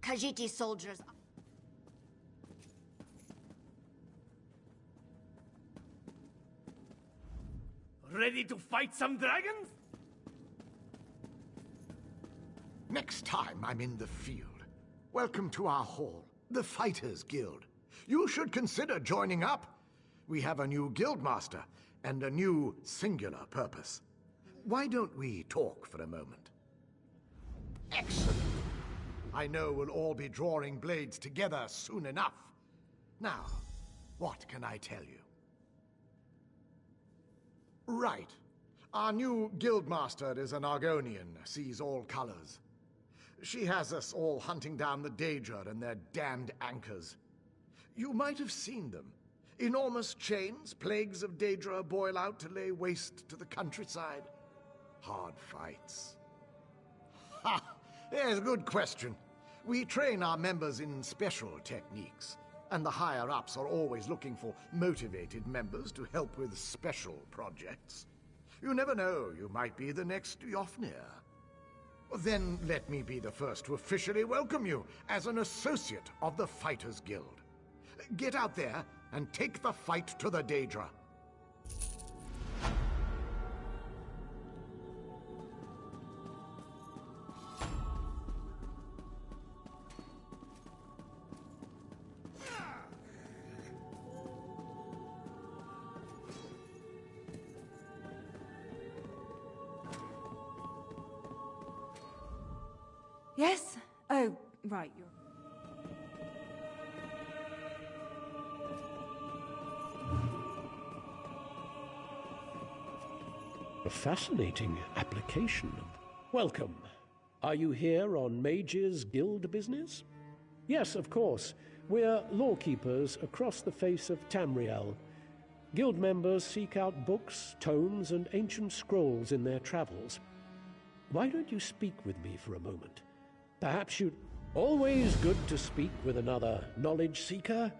Khajiit soldiers. Ready to fight some dragons? Next time I'm in the field, welcome to our hall, the Fighters Guild. You should consider joining up. We have a new guildmaster and a new singular purpose. Why don't we talk for a moment? Excellent. I know we'll all be drawing blades together soon enough. Now, what can I tell you? Right. Our new guildmaster is an Argonian, sees all colors. She has us all hunting down the Daedra and their damned anchors. You might have seen them. Enormous chains, plagues of Daedra boil out to lay waste to the countryside. Hard fights. Ha! Yes, good question. We train our members in special techniques, and the higher-ups are always looking for motivated members to help with special projects. You never know, you might be the next Yofnir. Then let me be the first to officially welcome you as an associate of the Fighters Guild. Get out there and take the fight to the Daedra. Yes? Oh, right, you're... A fascinating application. Welcome. Are you here on Mages Guild business? Yes, of course. We're lawkeepers across the face of Tamriel. Guild members seek out books, tomes, and ancient scrolls in their travels. Why don't you speak with me for a moment? Perhaps you'd... Always good to speak with another knowledge seeker.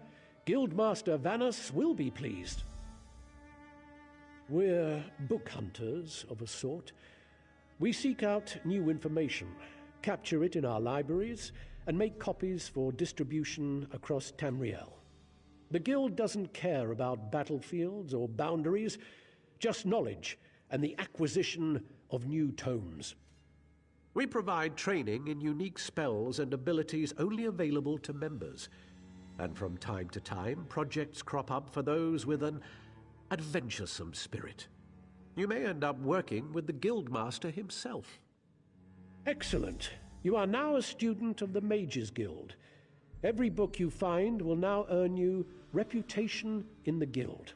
Guildmaster Vanus will be pleased. We're book hunters of a sort. We seek out new information, capture it in our libraries, and make copies for distribution across Tamriel. The Guild doesn't care about battlefields or boundaries, just knowledge and the acquisition of new tomes. We provide training in unique spells and abilities only available to members. And from time to time, projects crop up for those with an adventuresome spirit. You may end up working with the Guildmaster himself. Excellent. You are now a student of the Mages Guild. Every book you find will now earn you reputation in the Guild.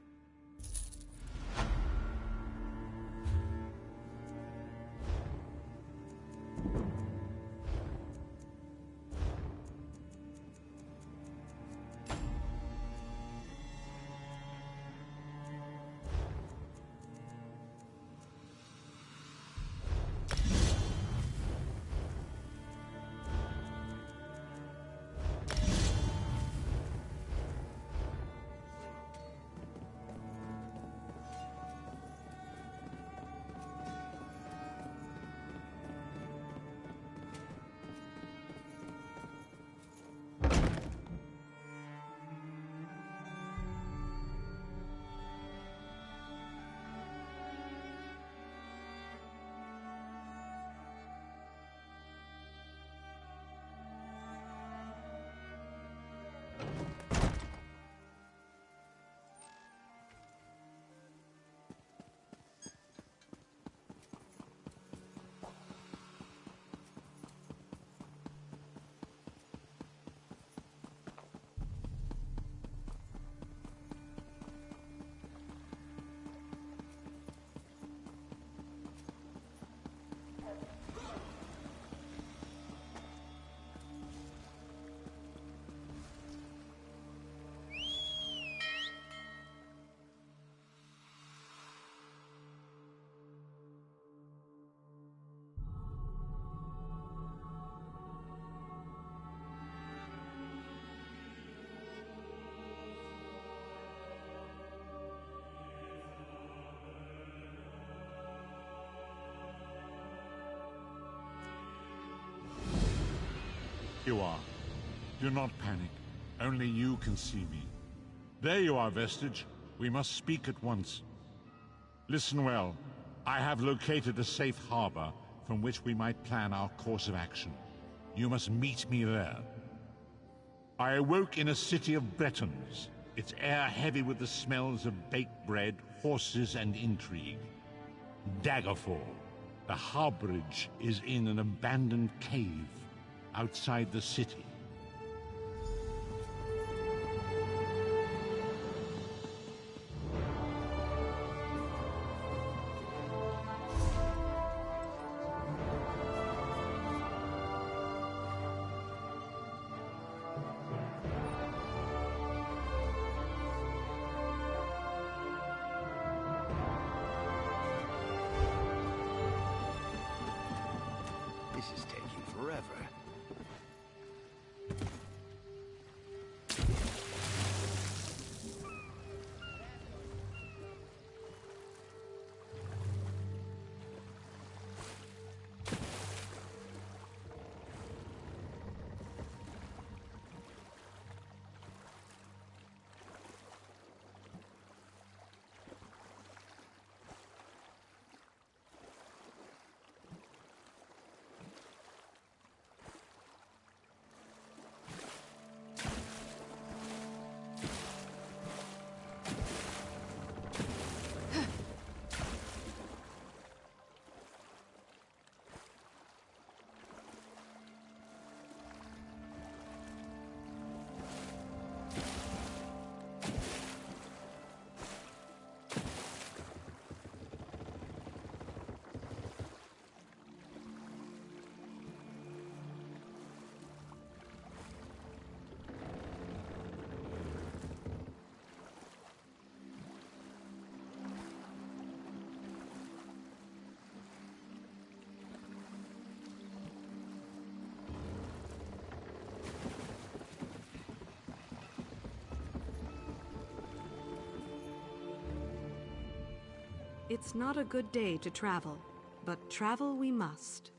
You are Do not panic. Only you can see me. There you are, Vestige. We must speak at once. Listen well. I have located a safe harbor from which we might plan our course of action. You must meet me there. I awoke in a city of Bretons, its air heavy with the smells of baked bread, horses, and intrigue. Daggerfall. The harborage is in an abandoned cave outside the city. This is taking forever. It's not a good day to travel, but travel we must.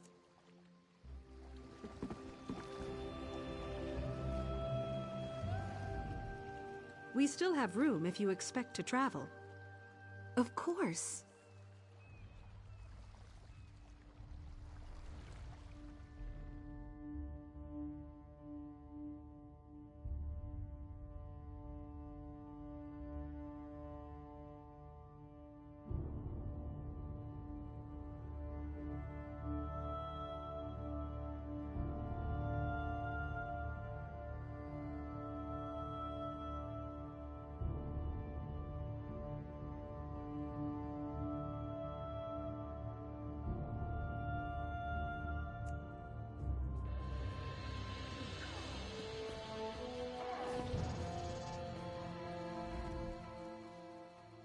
We still have room if you expect to travel. Of course.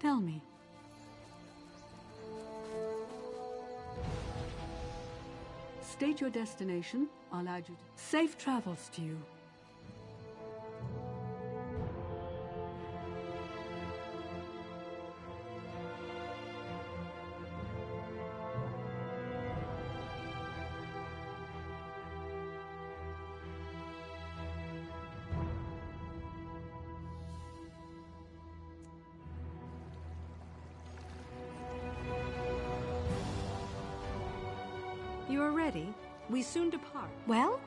Tell me. State your destination. I'll add you to... Safe travels to you. You are ready? We soon depart. Well?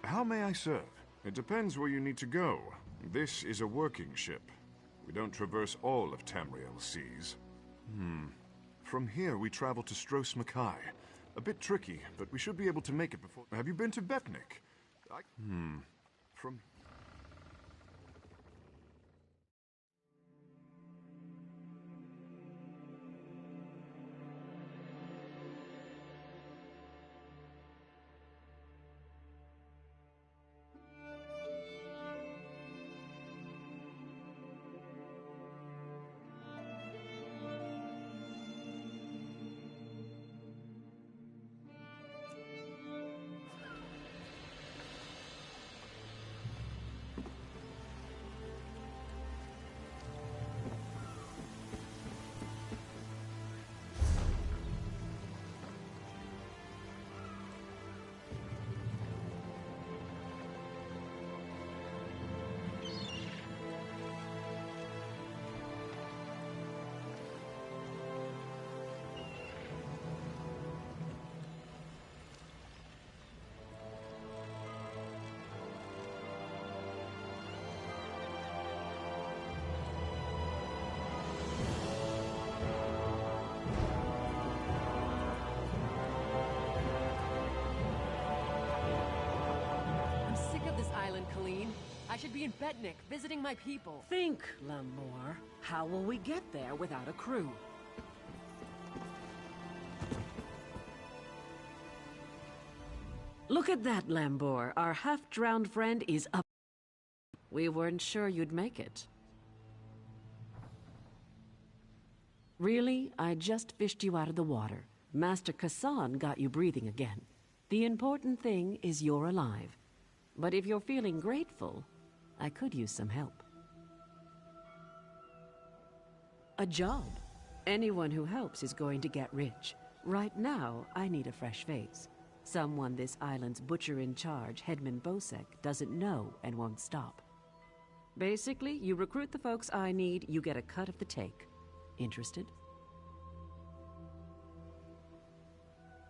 How may I serve? It depends where you need to go. This is a working ship. We don't traverse all of Tamriel's seas. From here, we travel to Stros Makai. A bit tricky, but we should be able to make it before... Have you been to Betnik? From... I should be in Betnik, visiting my people. Think, Lambor. How will we get there without a crew? Look at that, Lambor. Our half-drowned friend is up. We weren't sure you'd make it. Really? I just fished you out of the water. Master Kassan got you breathing again. The important thing is you're alive. But if you're feeling grateful, I could use some help. A job. Anyone who helps is going to get rich. Right now, I need a fresh face. Someone this island's butcher-in-charge, Headman Bosek, doesn't know and won't stop. Basically, you recruit the folks I need, you get a cut of the take. Interested?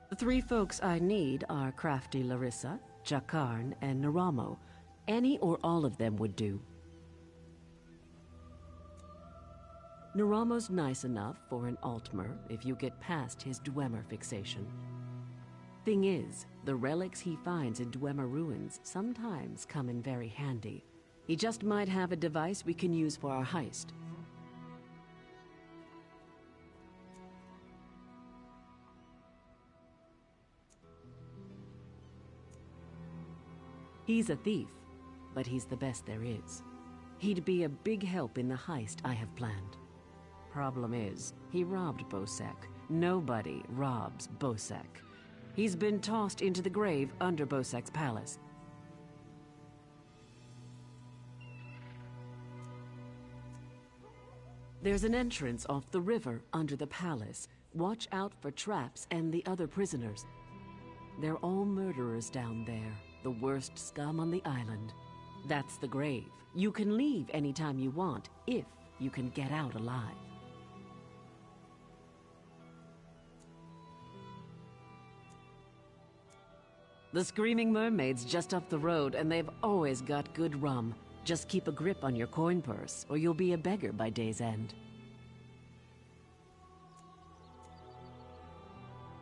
The 3 folks I need are Crafty Larissa, Jakarn, and Naramo. Any or all of them would do. Naramo's nice enough for an Altmer if you get past his Dwemer fixation. Thing is, the relics he finds in Dwemer ruins sometimes come in very handy. He just might have a device we can use for our heist. He's a thief, but he's the best there is. He'd be a big help in the heist I have planned. Problem is, he robbed Bosek. Nobody robs Bosek. He's been tossed into the grave under Bosek's palace. There's an entrance off the river under the palace. Watch out for traps and the other prisoners. They're all murderers down there, the worst scum on the island. That's the grave. You can leave anytime you want, if you can get out alive. The Screaming Mermaid's just up the road, and they've always got good rum. Just keep a grip on your coin purse, or you'll be a beggar by day's end.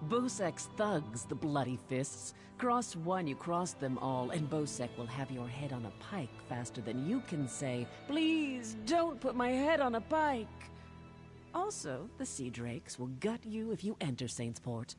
Bosek's thugs, the bloody fists. Cross one, you cross them all, and Bosek will have your head on a pike faster than you can say, "Please, don't put my head on a pike!" Also, the Sea Drakes will gut you if you enter Saintsport.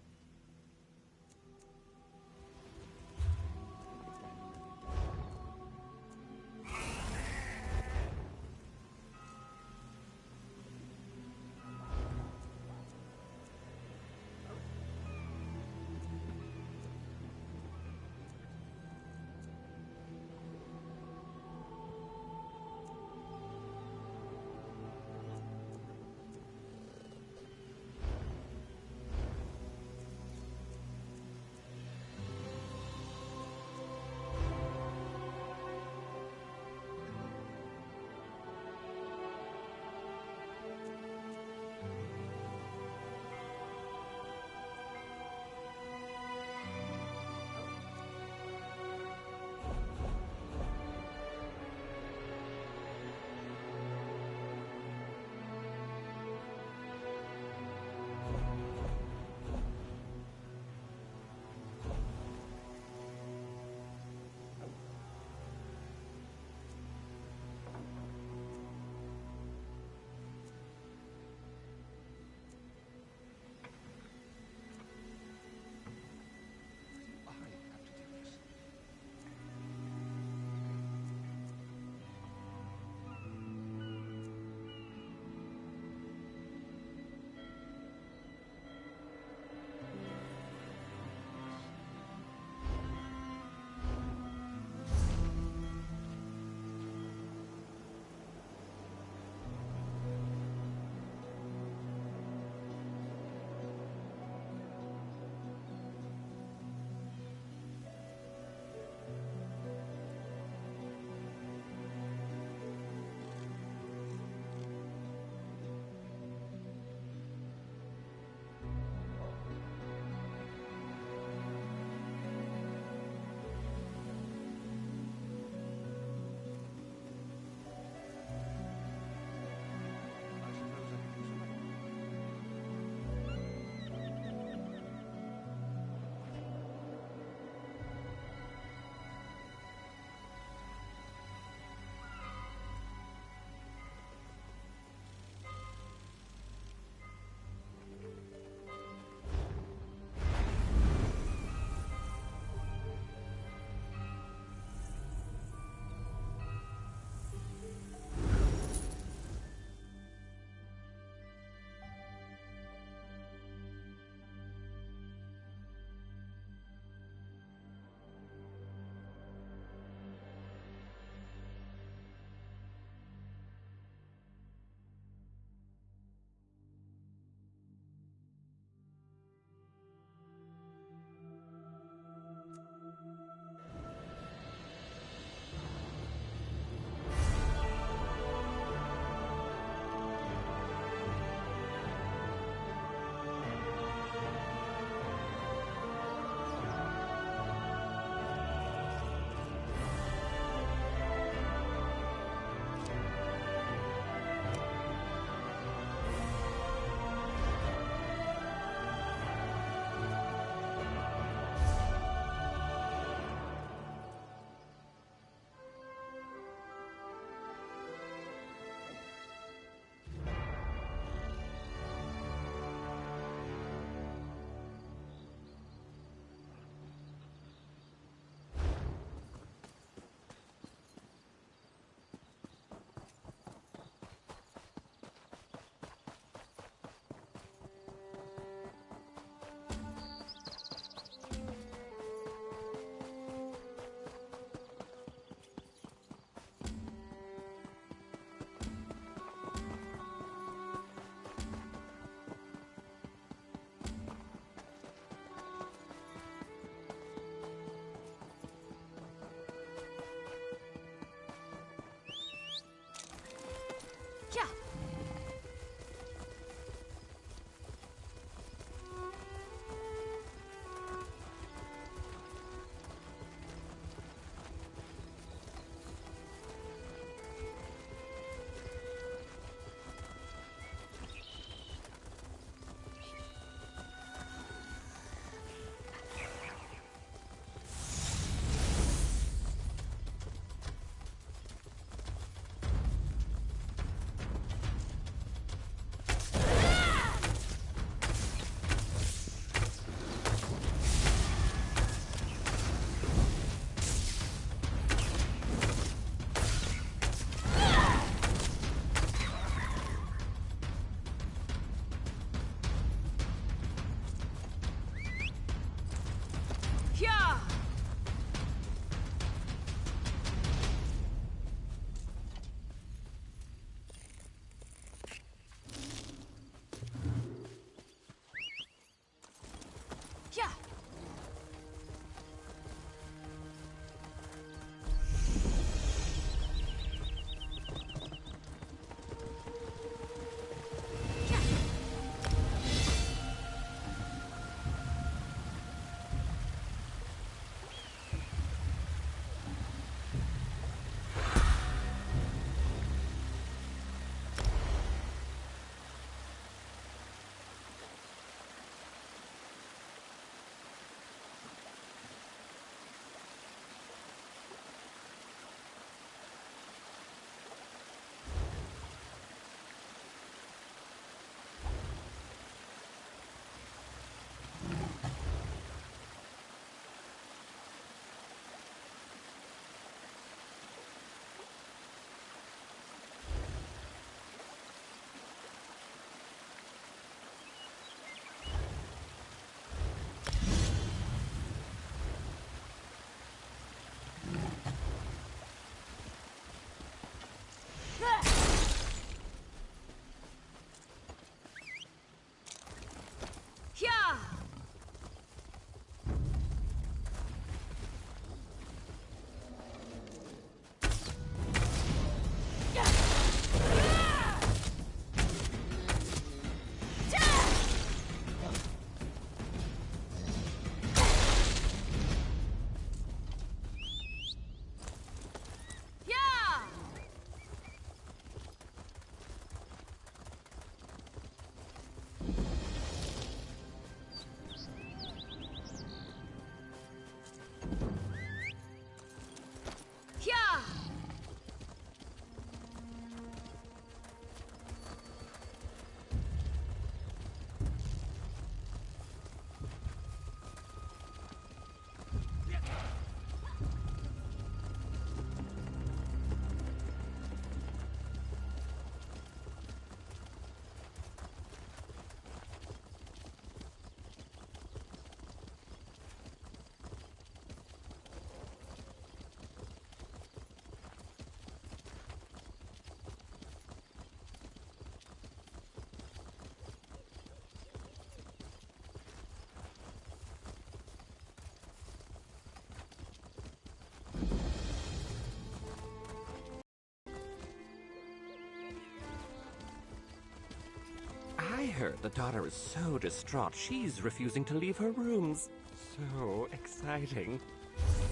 heard the daughter is so distraught she's refusing to leave her rooms. So exciting.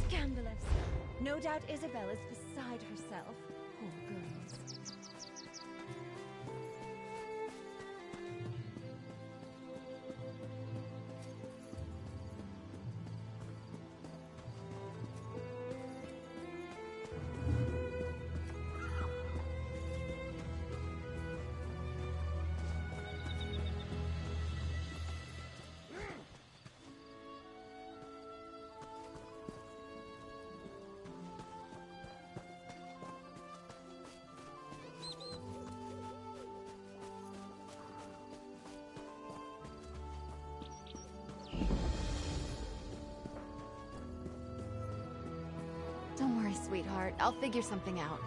Scandalous. No doubt Isabel is beside herself. Poor girls. Don't worry, sweetheart. I'll figure something out.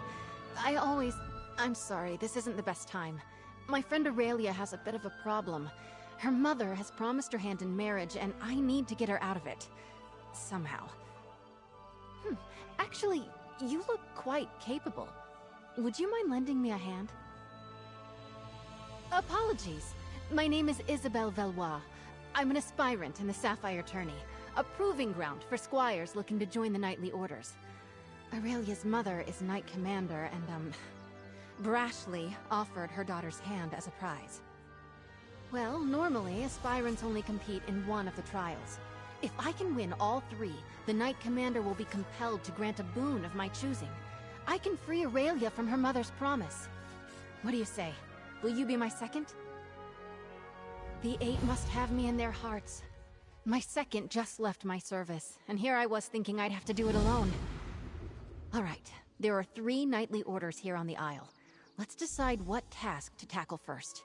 I'm sorry, this isn't the best time. My friend Aurelia has a bit of a problem. Her mother has promised her hand in marriage, and I need to get her out of it. Somehow. Actually, you look quite capable. Would you mind lending me a hand? Apologies. My name is Isabelle Valois. I'm an aspirant in the Sapphire Tourney, a proving ground for squires looking to join the knightly orders. Aurelia's mother is Knight Commander and, brashly offered her daughter's hand as a prize. Well, normally, aspirants only compete in one of the trials. If I can win all three, the Knight Commander will be compelled to grant a boon of my choosing. I can free Aurelia from her mother's promise. What do you say? Will you be my second? The Eight must have me in their hearts. My second just left my service, and here I was thinking I'd have to do it alone. All right, there are 3 knightly orders here on the Isle. Let's decide what task to tackle first.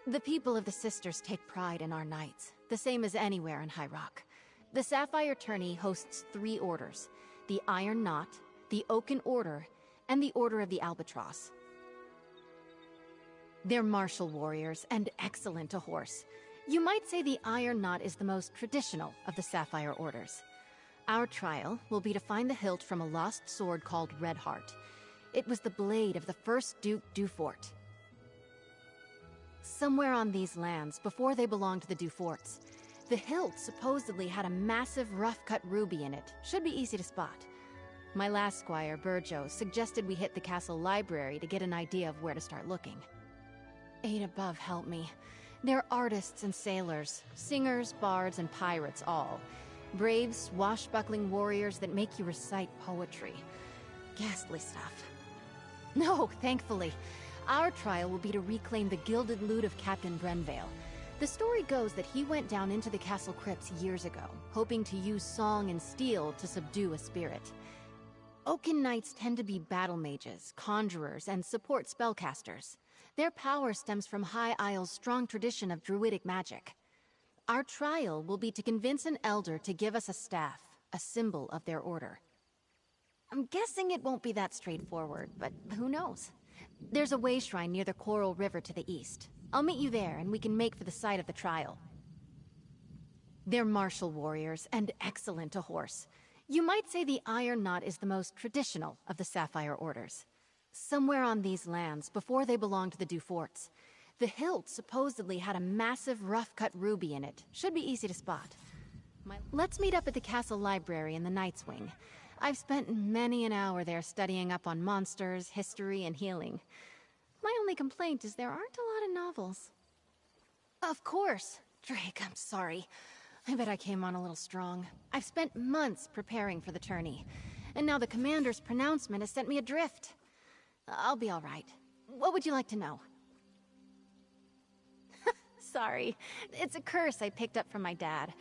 The people of the Sisters take pride in our knights, the same as anywhere in High Rock. The Sapphire Tourney hosts 3 orders: the Iron Knot, the Oaken Order, and the Order of the Albatross. They're martial warriors and excellent to horse. You might say the Iron Knot is the most traditional of the Sapphire Orders. Our trial will be to find the hilt from a lost sword called Redheart. It was the blade of the first Duke Dufort. Somewhere on these lands, before they belonged to the Duforts, the hilt supposedly had a massive rough-cut ruby in it. Should be easy to spot. My last squire, Burjo, suggested we hit the castle library to get an idea of where to start looking. 8 above help me. They're artists and sailors, singers, bards, and pirates all. Brave, swashbuckling warriors that make you recite poetry. Ghastly stuff. No, thankfully. Our trial will be to reclaim the gilded loot of Captain Brenvale. The story goes that he went down into the castle crypts years ago, hoping to use song and steel to subdue a spirit. Oaken Knights tend to be battle mages, conjurers, and support spellcasters. Their power stems from High Isle's strong tradition of druidic magic. Our trial will be to convince an elder to give us a staff, a symbol of their order. I'm guessing it won't be that straightforward, but who knows? There's a way shrine near the Coral River to the east. I'll meet you there, and we can make for the site of the trial. They're martial warriors, and excellent to horse. You might say the Iron Knot is the most traditional of the Sapphire Orders. Somewhere on these lands, before they belonged to the Duforts, the hilt supposedly had a massive rough-cut ruby in it. Should be easy to spot. Let's meet up at the castle library in the Knight's Wing. I've spent many an hour there studying up on monsters, history, and healing. My only complaint is there aren't a lot of novels. Of course. Drake, I'm sorry. I bet I came on a little strong. I've spent months preparing for the tourney, and now the commander's pronouncement has sent me adrift. I'll be all right. What would you like to know? Sorry. It's a curse I picked up from my dad.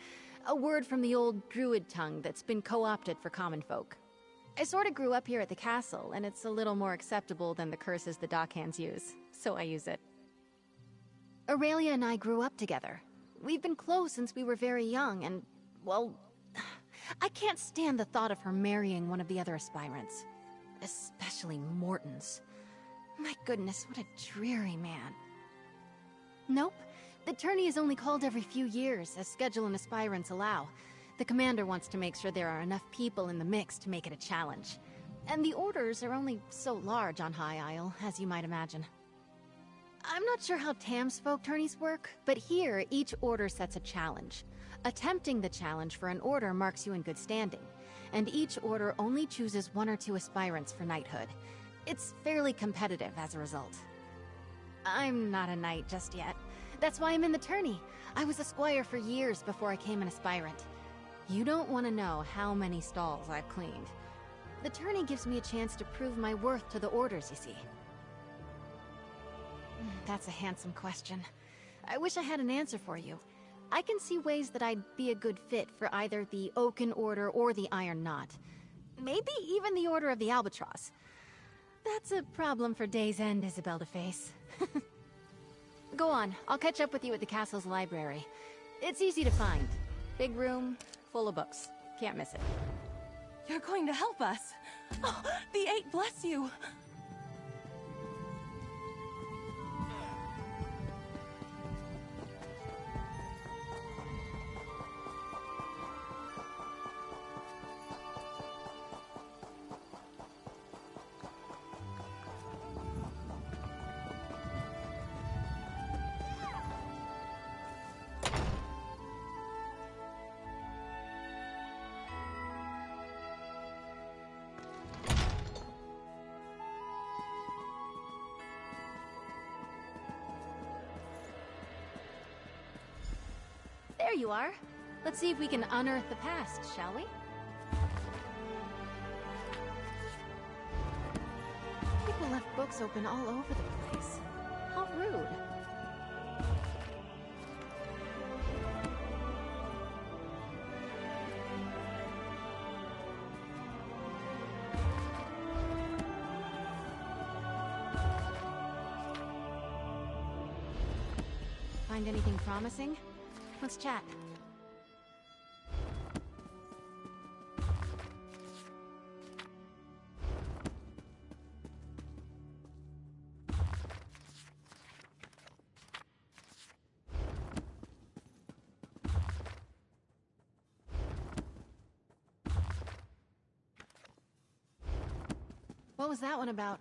A word from the old druid tongue that's been co-opted for common folk. I sort of grew up here at the castle, and it's a little more acceptable than the curses the dockhands use, so I use it. Aurelia and I grew up together. We've been close since we were very young, and, well, I can't stand the thought of her marrying one of the other aspirants. Especially Morton's. My goodness, what a dreary man. Nope. The tourney is only called every few years, as schedule and aspirants allow. The commander wants to make sure there are enough people in the mix to make it a challenge. And the orders are only so large on High Isle, as you might imagine. I'm not sure how Tamsfolk tourneys work, but here each order sets a challenge. Attempting the challenge for an order marks you in good standing, and each order only chooses 1 or 2 aspirants for knighthood. It's fairly competitive as a result. I'm not a knight just yet. That's why I'm in the tourney. I was a squire for years before I came an aspirant. You don't want to know how many stalls I've cleaned. The tourney gives me a chance to prove my worth to the orders, you see. That's a handsome question. I wish I had an answer for you. I can see ways that I'd be a good fit for either the Oaken Order or the Iron Knot. Maybe even the Order of the Albatross. That's a problem for Day's End, Isabel to face. Go on, I'll catch up with you at the castle's library. It's easy to find. Big room, full of books. Can't miss it. You're going to help us. Oh, the Eight bless you. There you are. Let's see if we can unearth the past, shall we? People left books open all over the place. How rude. Find anything promising? Let's chat. What was that one about?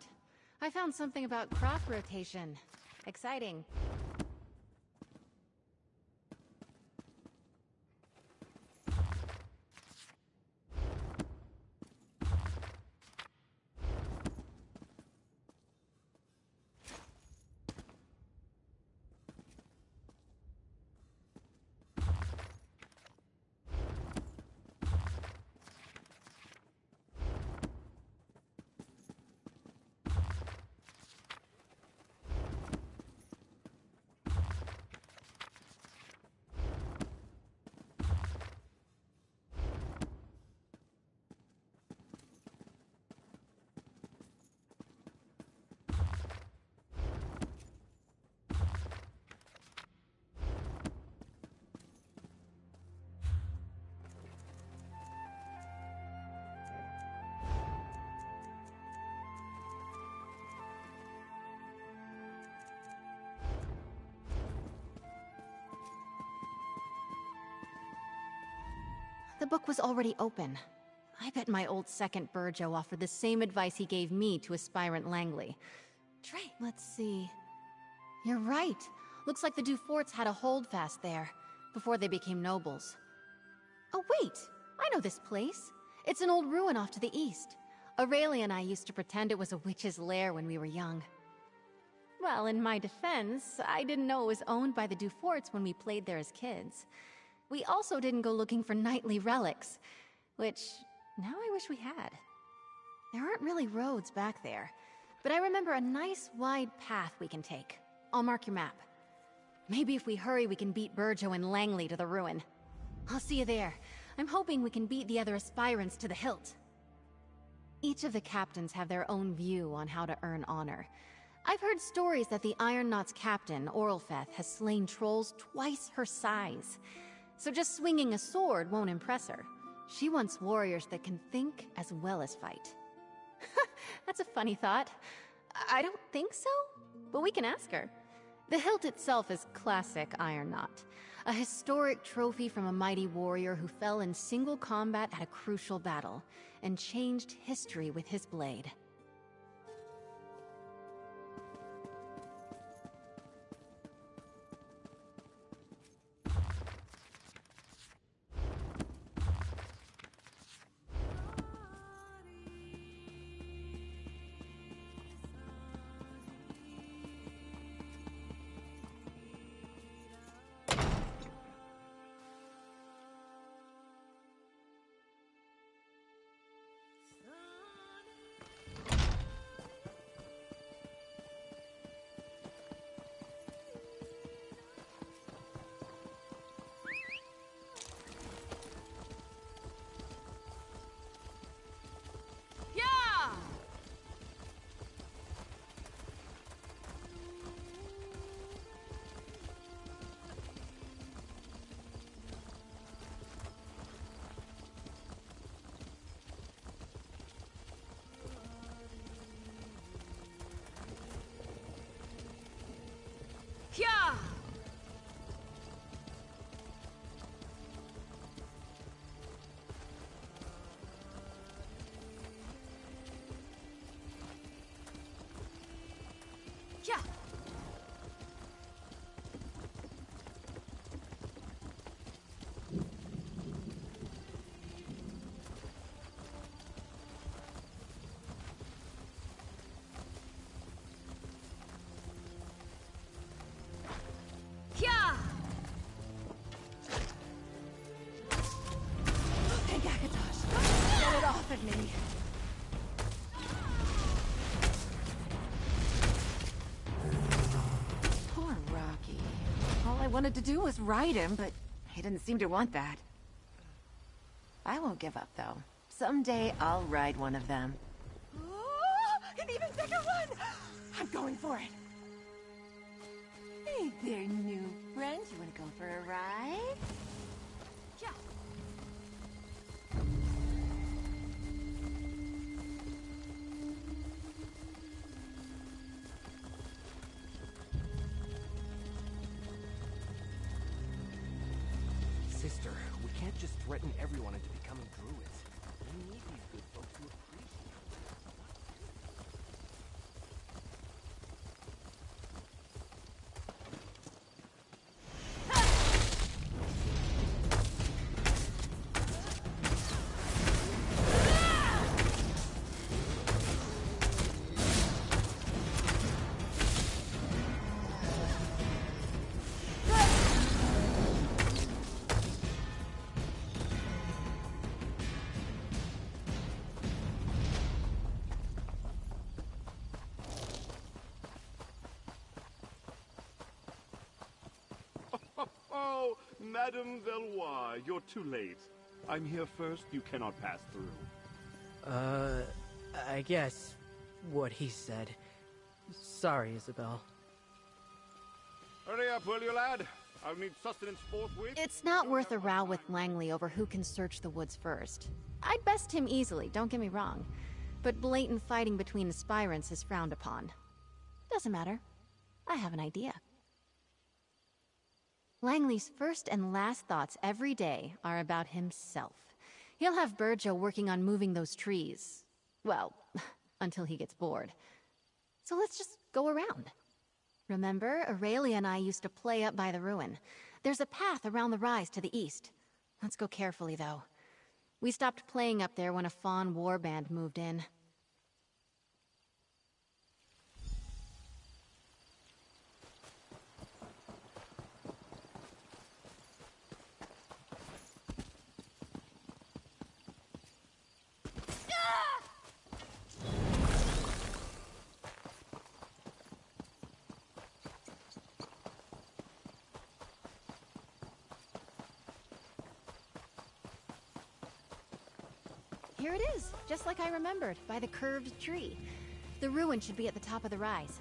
I found something about crop rotation. Exciting. The book was already open. I bet my old second Burjo offered the same advice he gave me to aspirant Langley. Let's see. You're right. Looks like the Duforts had a holdfast there, before they became nobles. Oh wait! I know this place. It's an old ruin off to the east. Aurelia and I used to pretend it was a witch's lair when we were young. Well, in my defense, I didn't know it was owned by the Duforts when we played there as kids. We also didn't go looking for knightly relics, which now I wish we had. There aren't really roads back there, but I remember a nice wide path we can take. I'll mark your map. Maybe if we hurry we can beat Burjo and Langley to the ruin. I'll see you there. I'm hoping we can beat the other aspirants to the hilt. Each of the captains have their own view on how to earn honor. I've heard stories that the Iron Knot's captain, Orlfeth, has slain trolls twice her size. So just swinging a sword won't impress her. She wants warriors that can think as well as fight. That's a funny thought. I don't think so, but we can ask her. The hilt itself is classic Iron Knot, a historic trophy from a mighty warrior who fell in single combat at a crucial battle and changed history with his blade. wanted to do was ride him, but he didn't seem to want that. I won't give up, though. Someday I'll ride one of them. Oh, an even bigger one! I'm going for it. Hey there, new friend. You want to go for a ride? Yeah. Sister, we can't just threaten everyone into becoming druids. We need these good folks to appreciate Oh, Madame Valois, you're too late. I'm here first, you cannot pass through. I guess what he said. Sorry, Isabel. Hurry up, will you, lad? I'll need sustenance forthwith. It's not worth a row with Langley over who can search the woods first. I'd best him easily, don't get me wrong. But blatant fighting between aspirants is frowned upon. Doesn't matter. I have an idea. Langley's first and last thoughts every day are about himself. He'll have Burjo working on moving those trees. Well, until he gets bored. So let's just go around. Remember, Aurelia and I used to play up by the ruin. There's a path around the rise to the east. Let's go carefully, though. We stopped playing up there when a Fawn warband moved in. Here it is, just like I remembered, by the curved tree. The ruin should be at the top of the rise.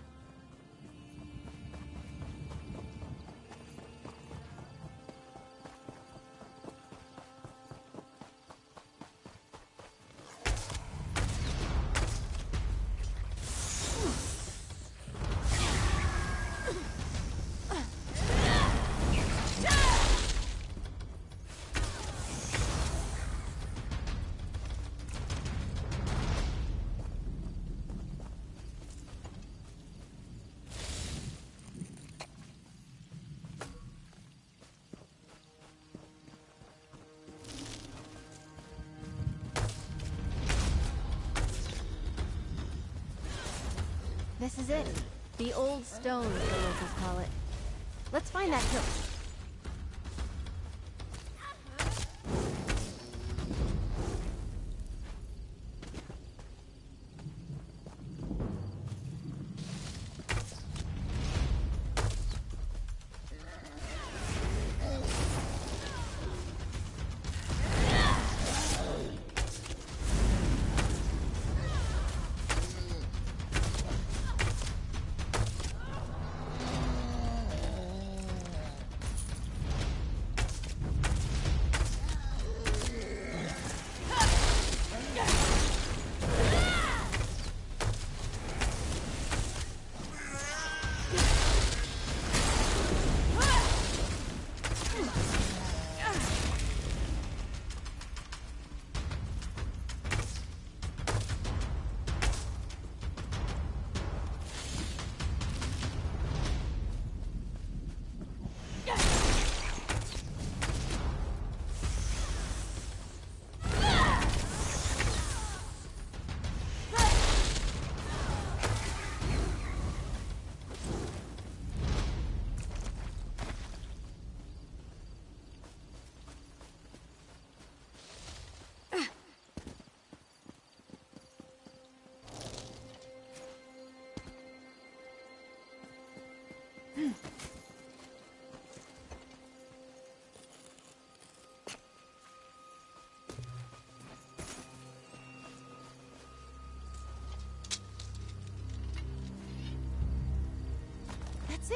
This is it. The old stone, the locals call it. Let's find that hill.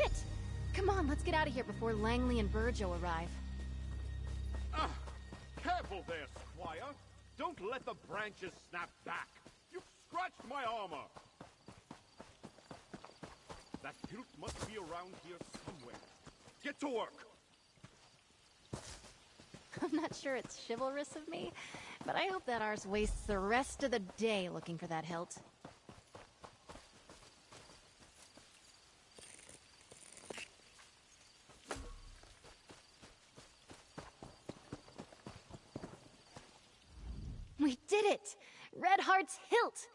it! Come on, let's get out of here before Langley and Burjo arrive. Careful there, Squire! Don't let the branches snap back! You've scratched my armor! That hilt must be around here somewhere. Get to work! I'm not sure it's chivalrous of me, but I hope that ours wastes the rest of the day looking for that hilt. We did it! Redheart's hilt!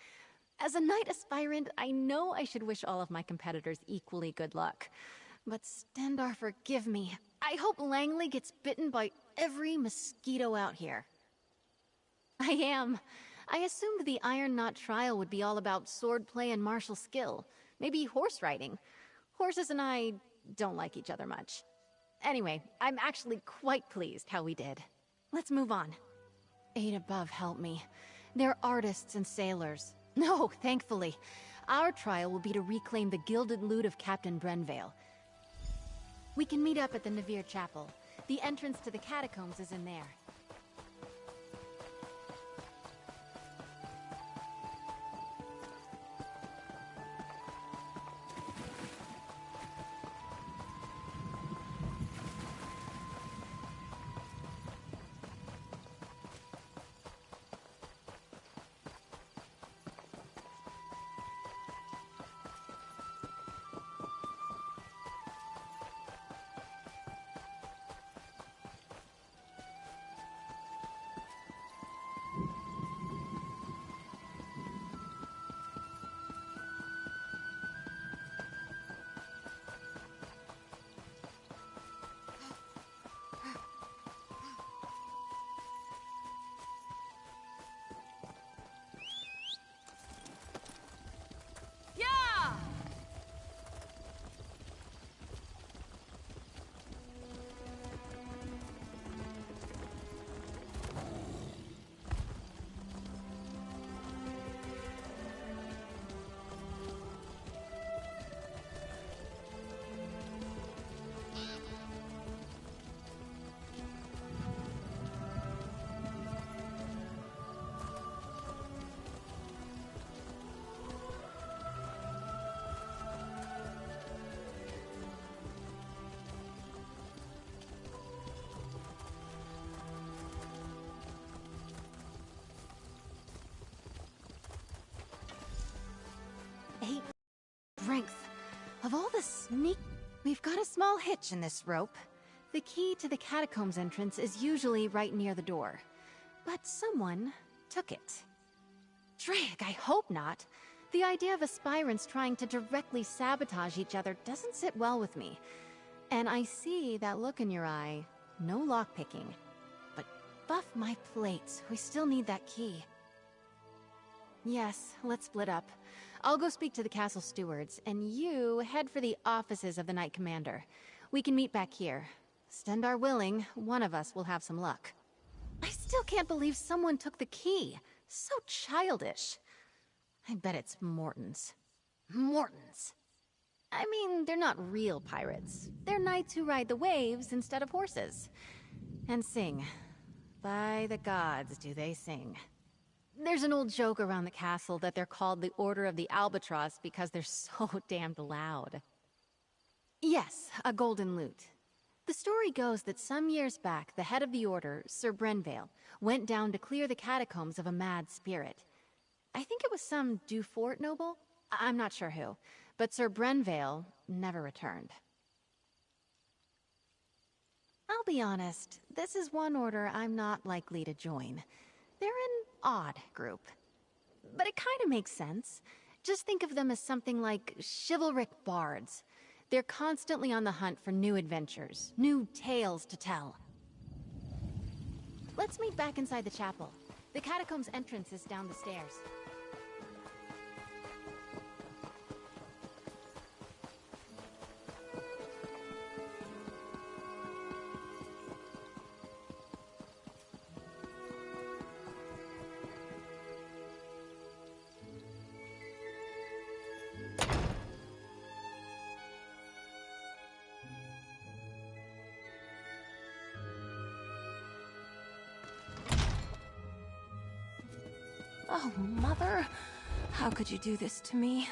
As a knight aspirant, I know I should wish all of my competitors equally good luck. But Stendarr, forgive me. I hope Langley gets bitten by every mosquito out here. I am. I assumed the Iron Knot trial would be all about swordplay and martial skill. Maybe horse riding. Horses and I don't like each other much. Anyway, I'm actually quite pleased how we did. Let's move on. Eight above help me. They're artists and sailors. No, thankfully. Our trial will be to reclaim the gilded loot of Captain Brenvale. We can meet up at the Navir Chapel. The entrance to the catacombs is in there. Strength. Of all the sneak... We've got a small hitch in this rope. The key to the catacombs entrance is usually right near the door. But someone took it. Drake, I hope not. The idea of aspirants trying to directly sabotage each other doesn't sit well with me. And I see that look in your eye. No lockpicking. But buff my plates. We still need that key. Yes, let's split up. I'll go speak to the castle stewards, and you head for the offices of the Knight Commander. We can meet back here. Stendarr willing, one of us will have some luck. I still can't believe someone took the key. So childish. I bet it's Morton's. Morton's. I mean, they're not real pirates. They're knights who ride the waves instead of horses. And sing. By the gods, do they sing. There's an old joke around the castle that they're called the Order of the Albatross because they're so damned loud. Yes, a golden lute. The story goes that some years back, the head of the order, Sir Brenvale, went down to clear the catacombs of a mad spirit. I think it was some Dufort noble? I'm not sure who, but Sir Brenvale never returned. I'll be honest, this is one order I'm not likely to join. They're an odd group. But it kind of makes sense. Just think of them as something like chivalric bards. They're constantly on the hunt for new adventures, new tales to tell. Let's meet back inside the chapel. The catacombs entrance is down the stairs. Oh, Mother. How could you do this to me?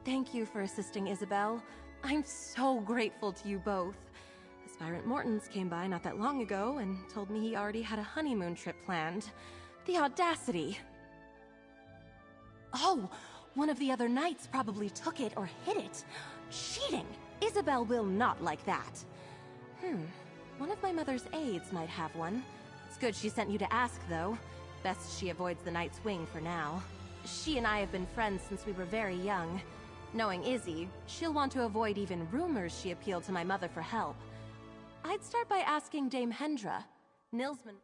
Thank you for assisting Isabel. I'm so grateful to you both. Aspirant Mortons came by not that long ago and told me he already had a honeymoon trip planned. The audacity. Oh, one of the other knights probably took it or hid it. Cheating! Isabel will not like that. One of my mother's aides might have one. It's good she sent you to ask, though. Best she avoids the Knight's Wing for now. She and I have been friends since we were very young. Knowing Izzy, she'll want to avoid even rumors she appealed to my mother for help. I'd start by asking Dame Hendra. Nilsman...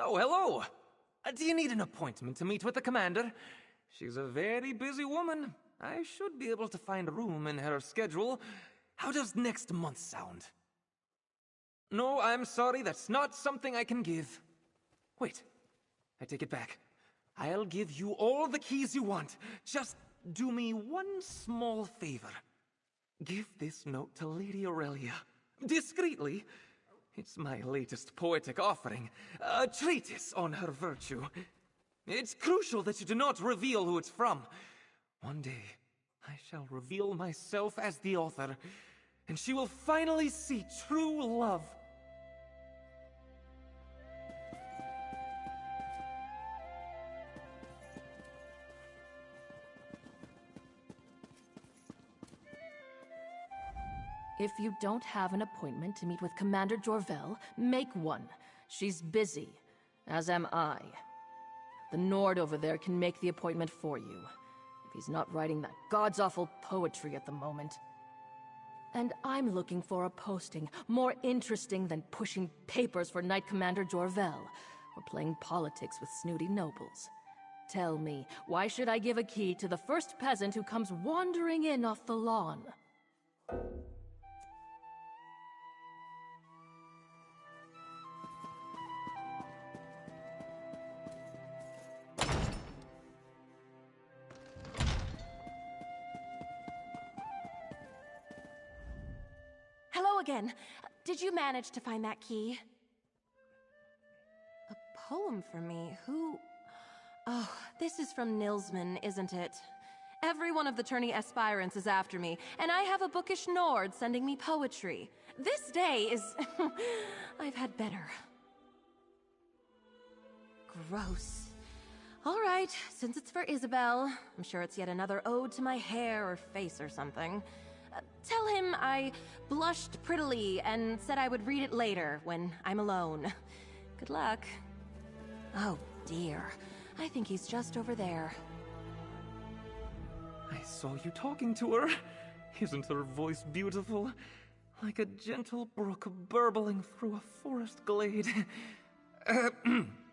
Oh, hello! Do you need an appointment to meet with the commander? She's a very busy woman. I should be able to find room in her schedule. How does next month sound? No, I'm sorry, that's not something I can give. Wait, I take it back. I'll give you all the keys you want. Just do me one small favor. Give this note to Lady Aurelia. Discreetly. It's my latest poetic offering, a treatise on her virtue. It's crucial that you do not reveal who it's from. One day, I shall reveal myself as the author, and she will finally see true love. If you don't have an appointment to meet with Commander Jorvel, make one. She's busy, as am I. The Nord over there can make the appointment for you, if he's not writing that god's-awful poetry at the moment. And I'm looking for a posting more interesting than pushing papers for Knight Commander Jorvel, or playing politics with snooty nobles. Tell me, why should I give a key to the first peasant who comes wandering in off the lawn? Hello again. Did you manage to find that key? A poem for me? Who... Oh, this is from Nilsman, isn't it? Every one of the tourney aspirants is after me, and I have a bookish Nord sending me poetry. This day is... I've had better. Gross. All right, since it's for Isabel, I'm sure it's yet another ode to my hair or face or something. Tell him I blushed prettily and said I would read it later when I'm alone. Good luck. Oh dear, I think he's just over there. I saw you talking to her. Isn't her voice beautiful? Like a gentle brook burbling through a forest glade.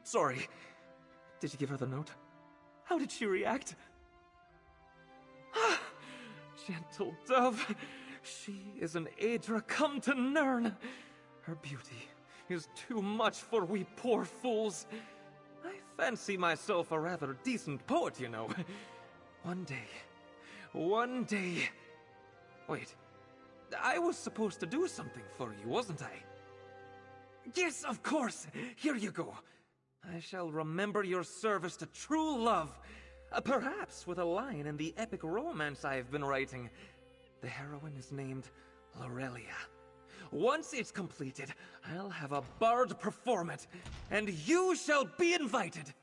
Sorry. Did you give her the note? How did she react? Gentle dove, she is an Aedra come to Nirn. Her beauty is too much for we poor fools. I fancy myself a rather decent poet, you know. One day... Wait, I was supposed to do something for you, wasn't I? Yes, of course! Here you go. I shall remember your service to true love. Perhaps with a line in the epic romance I have been writing. The heroine is named Lorelia. Once it's completed, I'll have a bard perform it, and you shall be invited.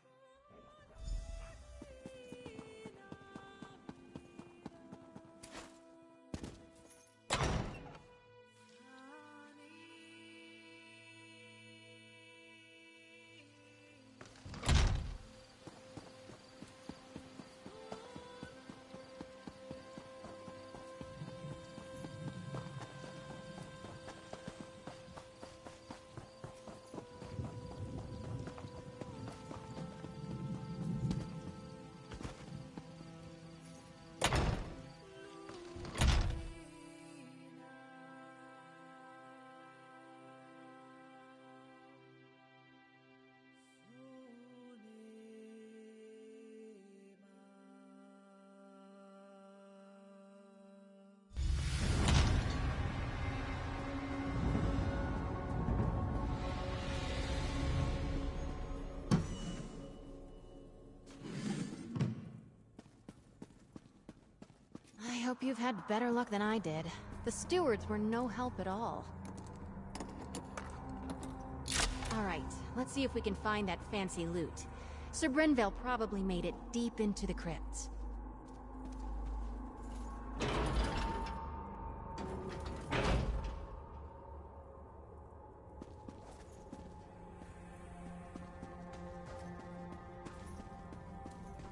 hope you've had better luck than I did. The stewards were no help at all. Alright, let's see if we can find that fancy loot. Sir Brynville probably made it deep into the crypts.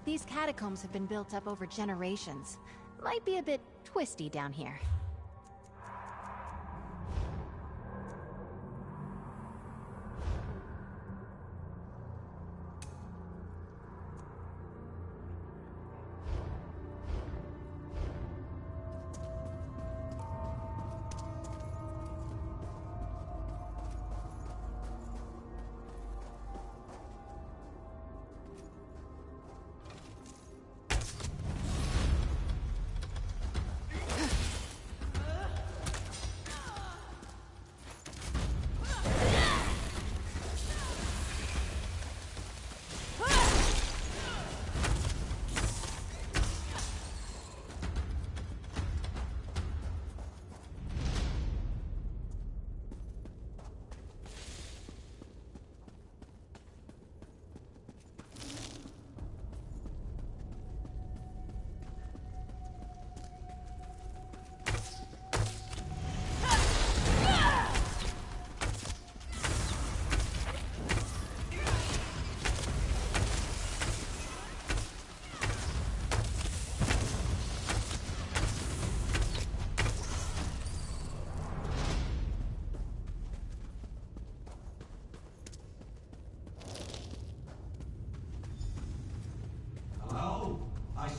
These catacombs have been built up over generations. Might be a bit twisty down here.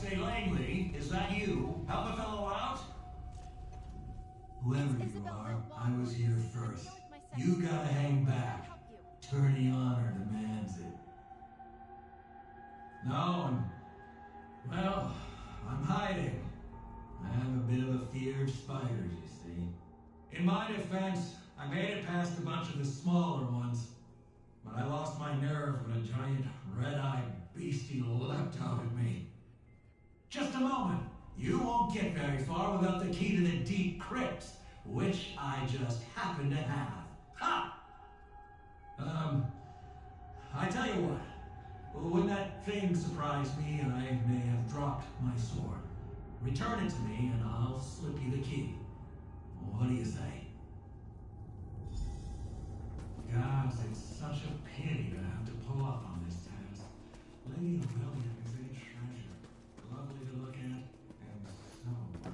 Say, Langley, is that you? Help a fellow out? Whoever you are, I was here first. You gotta hang back. Tourney honor demands it. No, I'm hiding. I have a bit of a fear of spiders, you see. In my defense, I made it past a bunch of the smaller ones, but I lost my nerve when a giant red-eyed beastie leapt out at me. Just a moment. You won't get very far without the key to the deep crypts, which I just happen to have. Ha! I tell you what. When that thing surprised me, I may have dropped my sword. Return it to me, and I'll slip you the key. What do you say? Gods, it's such a pity to have to pull up on this task. Lady William is a treasure. Lovely to look at, and so well.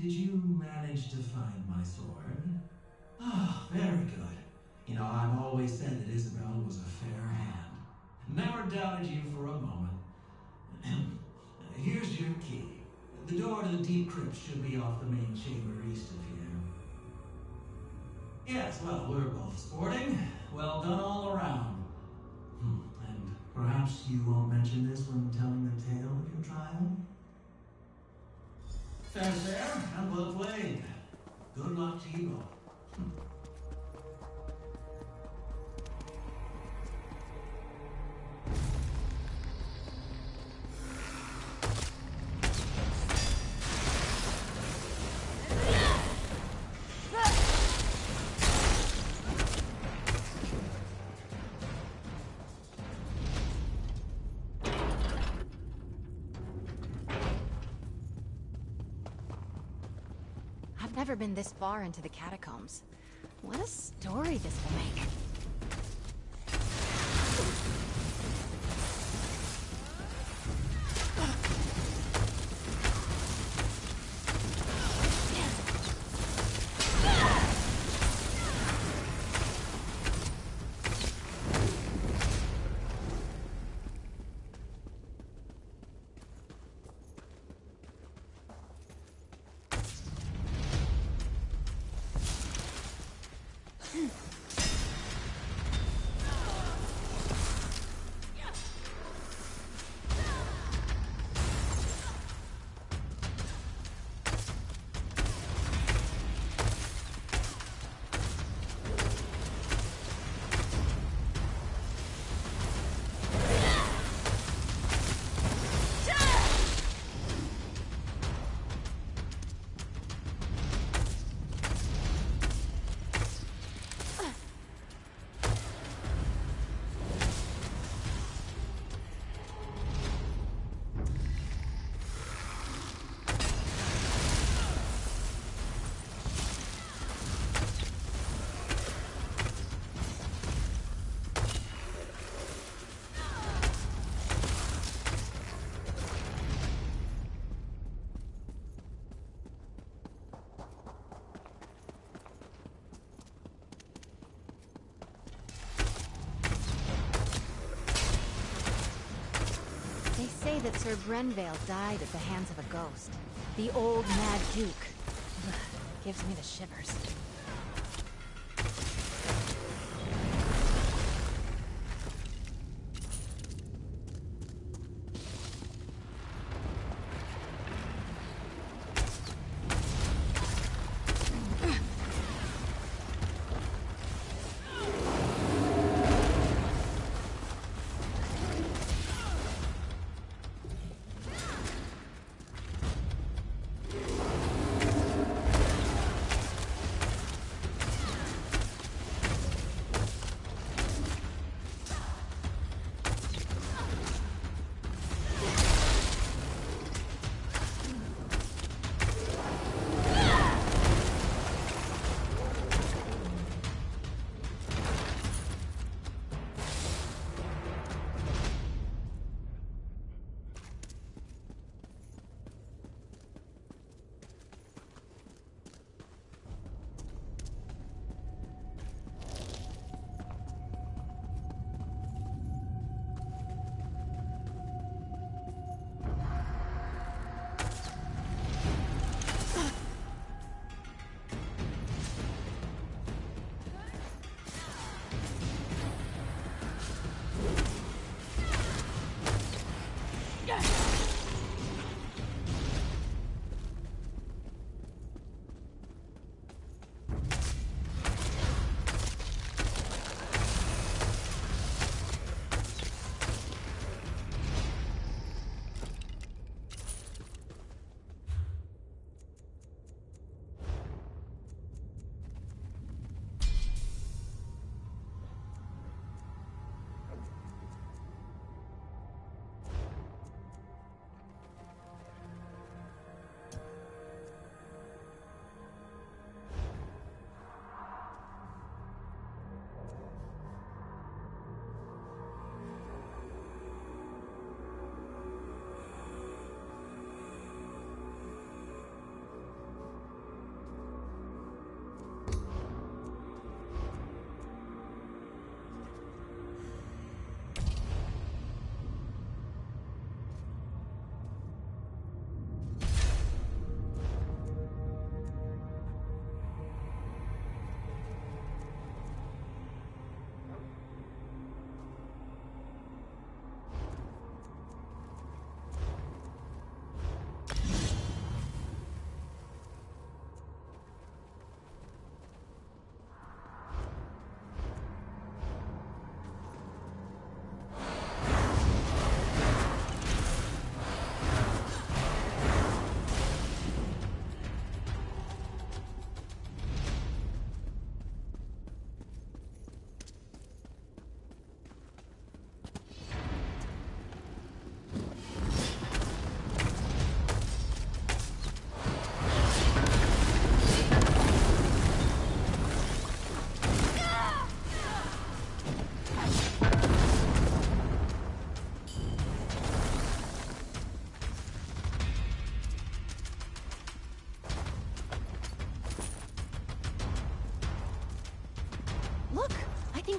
did you manage to find my sword? Ah, very good. You know, I've always said that Isabel was a fair hand. Never doubted you for a moment. Here's your key. The door to the deep crypt should be off the main chamber east of here. Yes, well, we're both sporting. Well done all around. And perhaps you won't mention this when telling the tale of your trial? Fair's fair, and well played. Good luck to you both. I've never been this far into the catacombs. What a story this will make. They say that Sir Brenvale died at the hands of a ghost. The old Mad Duke. Ugh, gives me the shivers.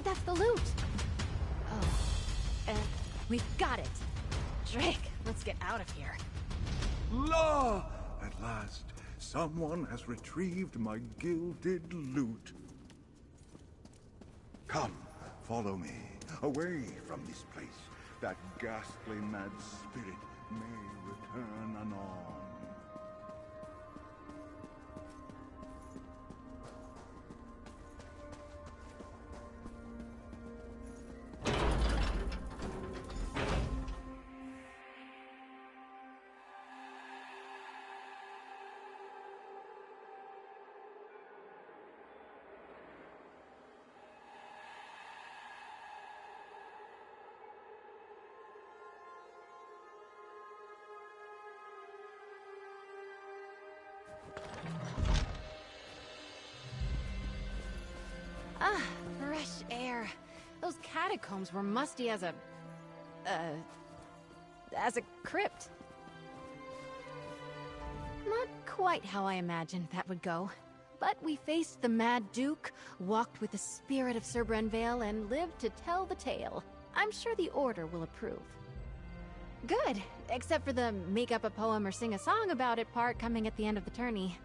that's the loot. Oh, we've got it. Drake, let's get out of here. La! At last, someone has retrieved my gilded loot. Come, follow me, away from this place. That ghastly mad spirit may return anon. Ah, fresh air. Those catacombs were musty as a crypt. Not quite how I imagined that would go. But we faced the Mad Duke, walked with the spirit of Sir Brenvale, and lived to tell the tale. I'm sure the Order will approve. Good, except for the make up a poem or sing a song about it part coming at the end of the tourney.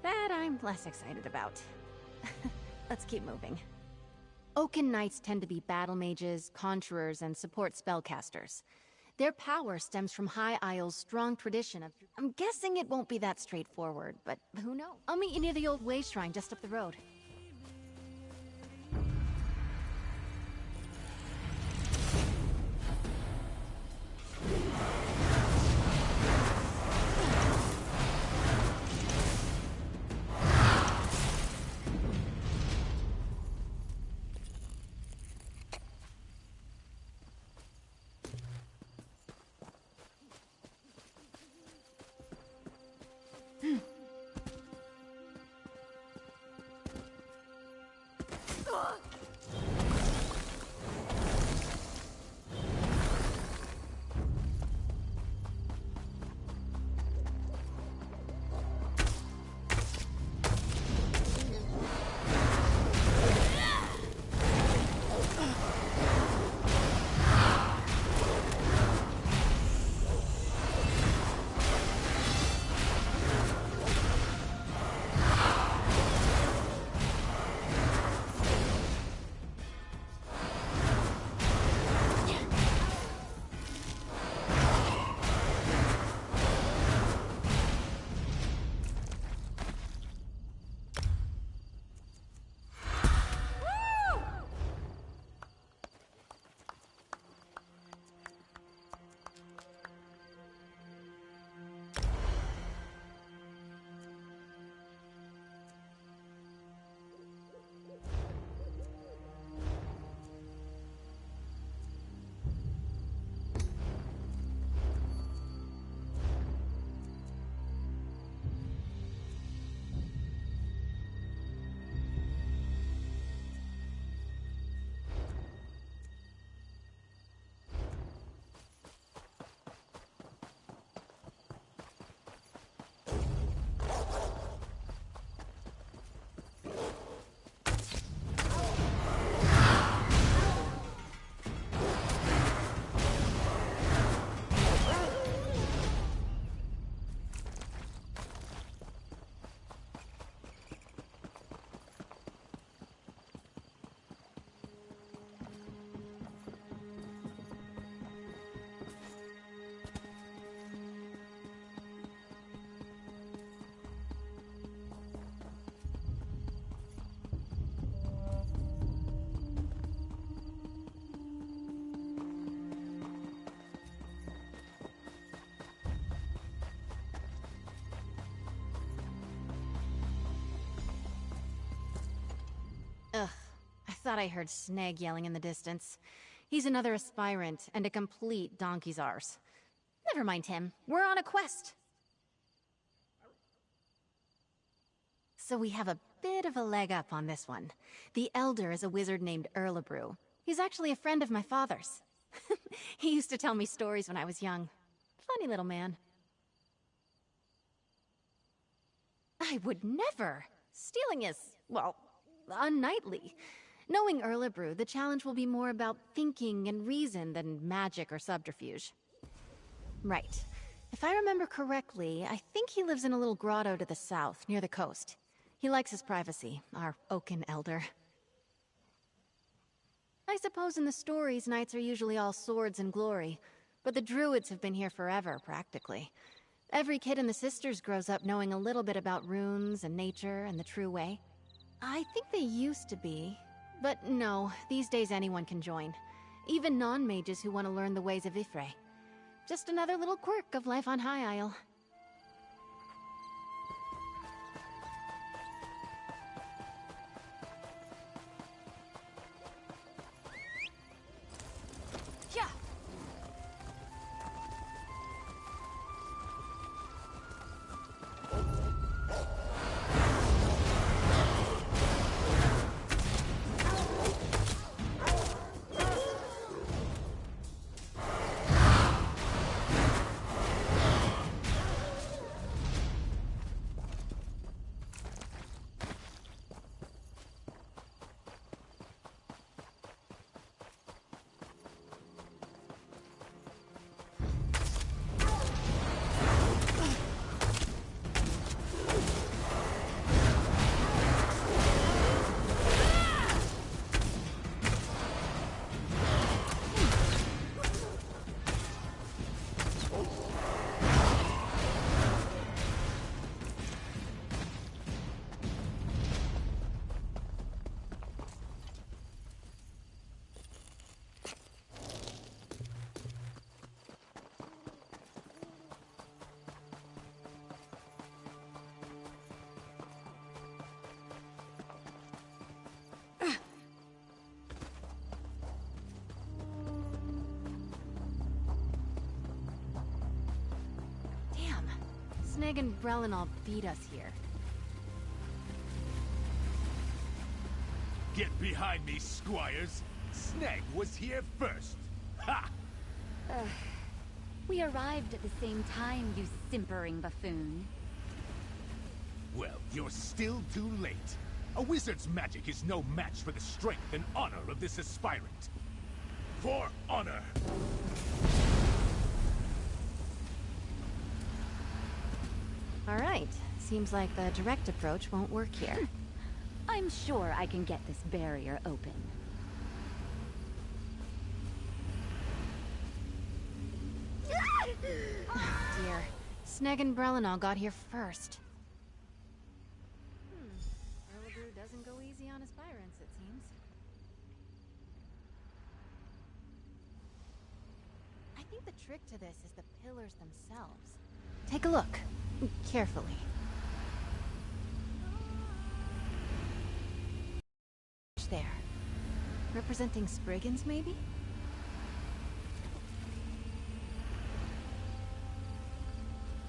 That I'm less excited about. Let's keep moving. Oaken Knights tend to be battle mages, conjurers, and support spellcasters. Their power stems from High Isle's strong tradition of... I'm guessing it won't be that straightforward, but who knows? I'll meet you near the old Way Shrine just up the road. Ugh, I thought I heard Snag yelling in the distance. He's another aspirant, and a complete donkey's arse. Never mind him. We're on a quest. So we have a bit of a leg up on this one. The Elder is a wizard named Erlebrew. He's actually a friend of my father's. He used to tell me stories when I was young. Funny little man. I would never! Stealing is, well, unknightly. Knowing Erlebrew, the challenge will be more about thinking and reason than magic or subterfuge. Right. If I remember correctly, I think he lives in a little grotto to the south, near the coast. He likes his privacy, our oaken elder. I suppose in the stories, knights are usually all swords and glory, but the druids have been here forever, practically. Every kid in the Sisters grows up knowing a little bit about runes and nature and the true way. I think they used to be, but no, these days anyone can join. Even non-mages who want to learn the ways of Ifre. Just another little quirk of life on High Isle. Yeah. Sneg and Brelinall beat us here. Get behind me, squires! Sneg was here first! Ha! We arrived at the same time, you simpering buffoon. Well, you're still too late. A wizard's magic is no match for the strength and honor of this aspirant. For honor! Alright, seems like the direct approach won't work here. I'm sure I can get this barrier open. Oh, dear. Sneg and Brelinall got here first. Erlebrew doesn't go easy on aspirants, it seems. I think the trick to this is the pillars themselves. Take a look. Carefully. There. Representing Spriggans, maybe?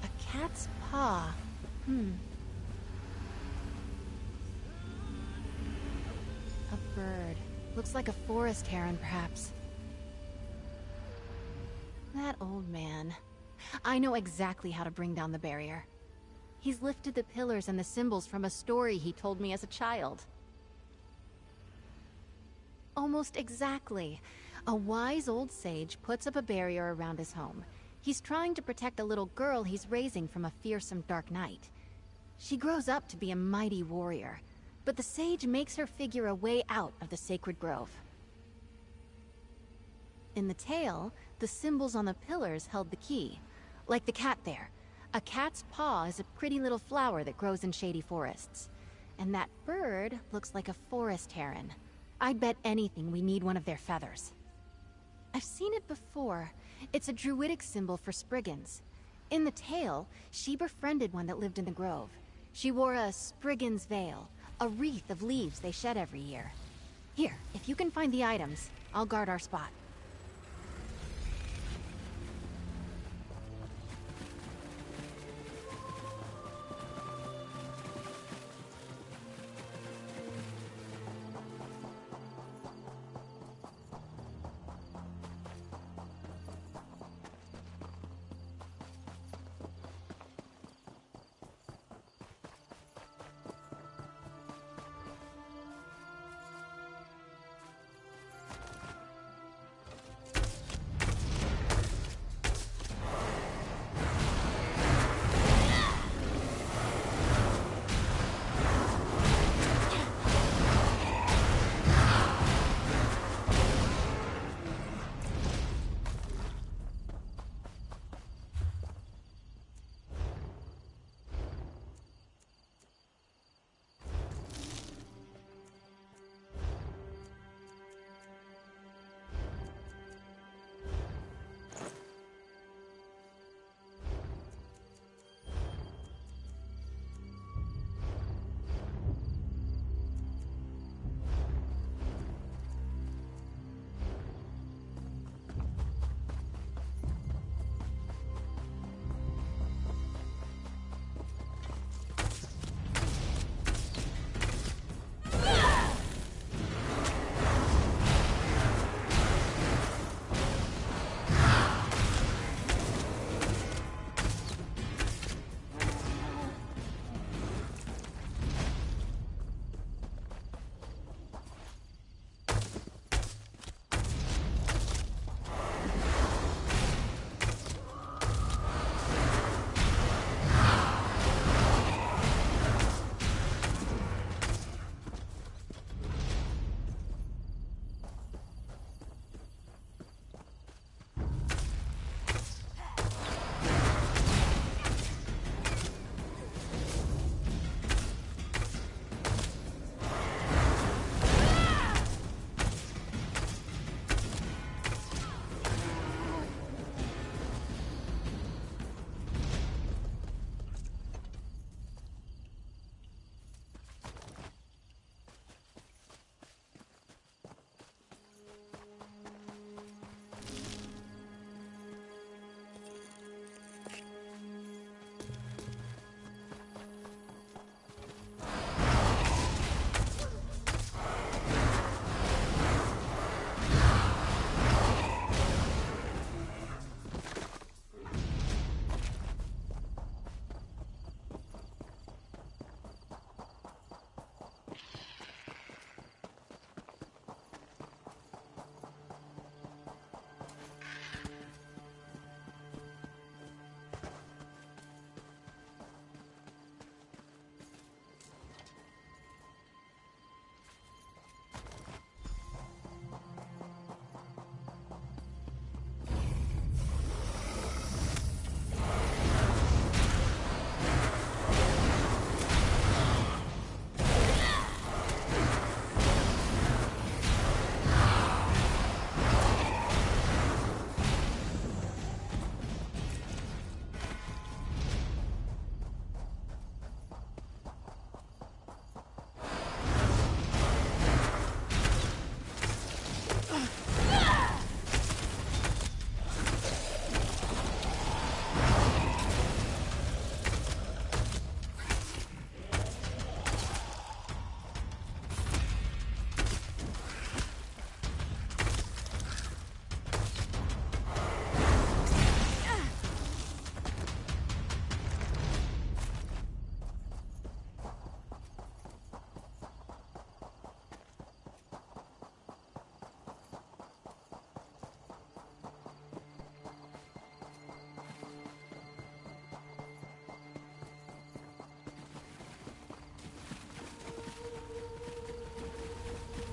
A cat's paw. A bird. Looks like a forest heron, perhaps. That old man. I know exactly how to bring down the barrier. He's lifted the pillars and the symbols from a story he told me as a child. Almost exactly. A wise old sage puts up a barrier around his home. He's trying to protect a little girl he's raising from a fearsome dark knight. She grows up to be a mighty warrior, but the sage makes her figure a way out of the sacred grove. In the tale, the symbols on the pillars held the key. Like the cat there. A cat's paw is a pretty little flower that grows in shady forests. And that bird looks like a forest heron. I'd bet anything we need one of their feathers. I've seen it before. It's a druidic symbol for Spriggans. In the tale, she befriended one that lived in the grove. She wore a Spriggan's veil, a wreath of leaves they shed every year. Here, if you can find the items, I'll guard our spot.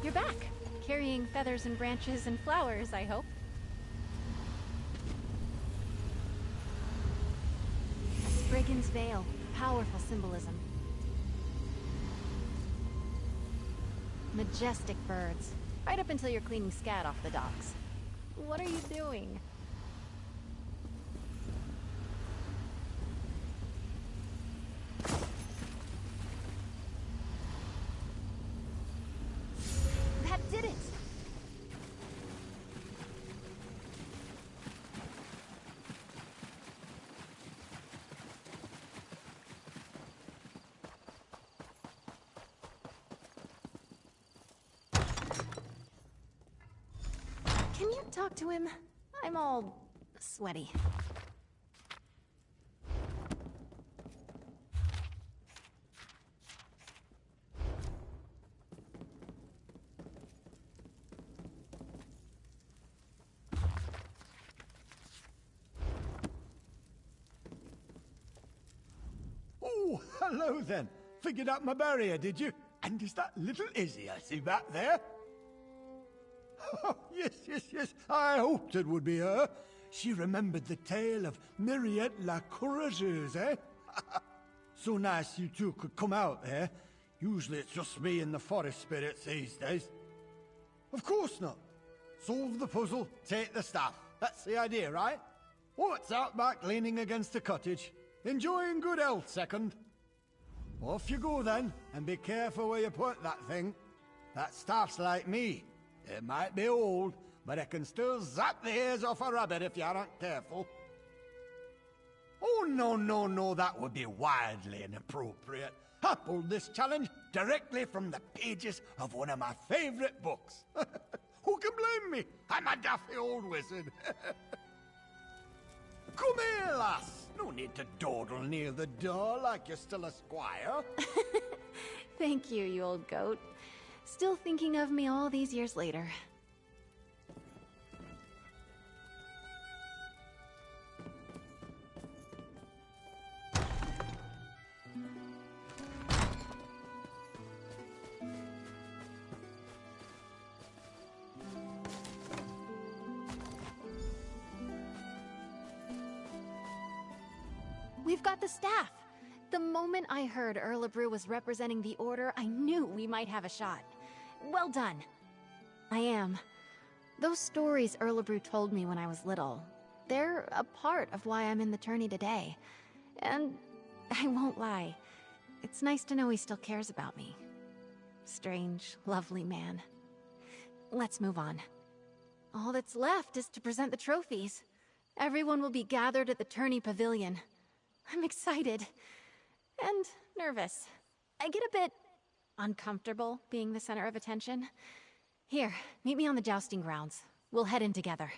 You're back, carrying feathers and branches and flowers, I hope. A Spriggan's Veil. Powerful symbolism. Majestic birds. Right up until you're cleaning scat off the docks. What are you doing? That did it! Can you talk to him? I'm all sweaty. Oh, hello then. Figured out my barrier, did you? And is that little Izzy I see back there? Oh, yes. I hoped it would be her. She remembered the tale of Myriad la Courageuse, eh? So nice you two could come out there. Usually it's just me and the forest spirits these days. Of course not. Solve the puzzle, take the staff. That's the idea, right? What's out back leaning against the cottage? Enjoying good health, second. Off you go then, and be careful where you put that thing. That staff's like me. It might be old, but it can still zap the ears off a rabbit if you aren't careful. Oh, no, that would be wildly inappropriate. I pulled this challenge directly from the pages of one of my favorite books. Who can blame me? I'm a daffy old wizard. Come here, lass. No need to dawdle near the door like you're still a squire. Thank you, you old goat. Still thinking of me all these years later. We've got the staff! The moment I heard Erlebrew was representing the Order, I knew we might have a shot. Well done. I am. Those stories Erlebrew told me when I was little, they're a part of why I'm in the tourney today. And I won't lie, it's nice to know he still cares about me. Strange, lovely man. Let's move on. All that's left is to present the trophies. Everyone will be gathered at the tourney pavilion. I'm excited. And nervous. I get a bit uncomfortable being the center of attention. Here, meet me on the jousting grounds. We'll head in together.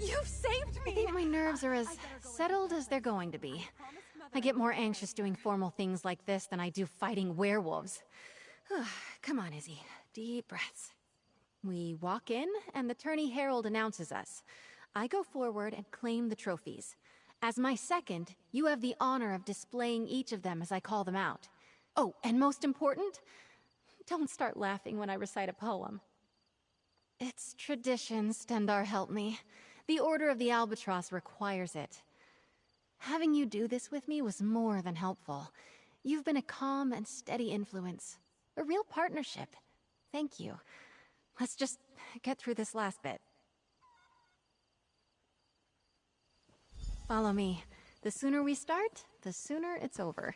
You've saved me! My nerves are as settled as they're going to be. I get more anxious doing formal things like this than I do fighting werewolves. Come on, Izzy. Deep breaths. We walk in, and the tourney herald announces us. I go forward and claim the trophies. As my second, you have the honor of displaying each of them as I call them out. Oh, and most important, don't start laughing when I recite a poem. It's tradition, Stendar help me. The Order of the Albatross requires it. Having you do this with me was more than helpful. You've been a calm and steady influence. A real partnership. Thank you. Let's just get through this last bit. Follow me. The sooner we start, the sooner it's over.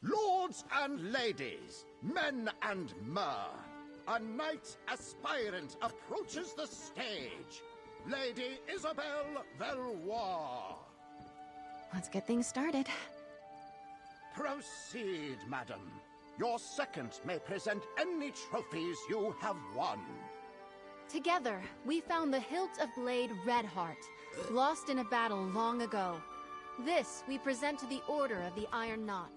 Lords and ladies, men and mer, a knight aspirant approaches the stage. Lady Isabelle Valois. Let's get things started. Proceed, madam. Your second may present any trophies you have won. Together, we found the hilt of blade Redheart, lost in a battle long ago. This we present to the Order of the Iron Knot.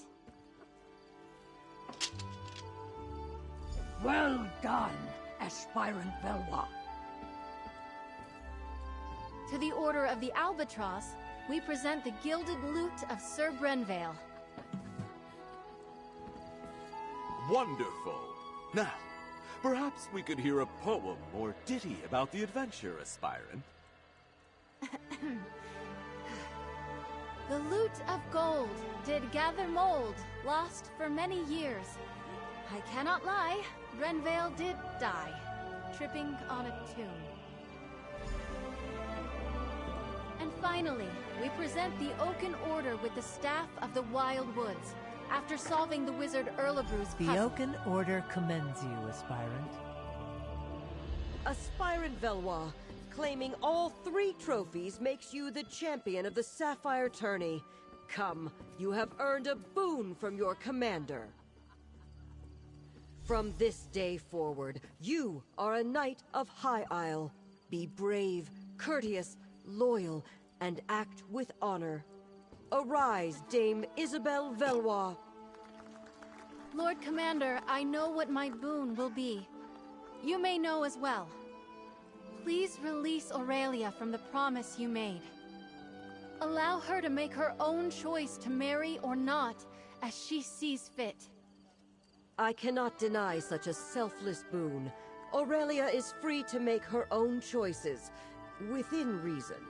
Well done, aspirant Valois. To the Order of the Albatross, we present the gilded lute of Sir Brenvale. Wonderful. Now, perhaps we could hear a poem or ditty about the adventure, aspirant. The lute of gold did gather mold, lost for many years. I cannot lie, Brenvale did die, tripping on a tomb. And finally, we present the Oaken Order with the Staff of the Wild Woods, after solving the wizard Erlebru's puzzle. The Oaken Order commends you, aspirant. Aspirant Valois, claiming all 3 trophies makes you the champion of the Sapphire Tourney. Come, you have earned a boon from your commander. From this day forward, you are a knight of High Isle. Be brave, courteous, loyal, and act with honor. Arise, Dame Isabelle Valois. Lord Commander, I know what my boon will be. You may know as well. Please release Aurelia from the promise you made. Allow her to make her own choice to marry or not, as she sees fit. I cannot deny such a selfless boon. Aurelia is free to make her own choices, within reason.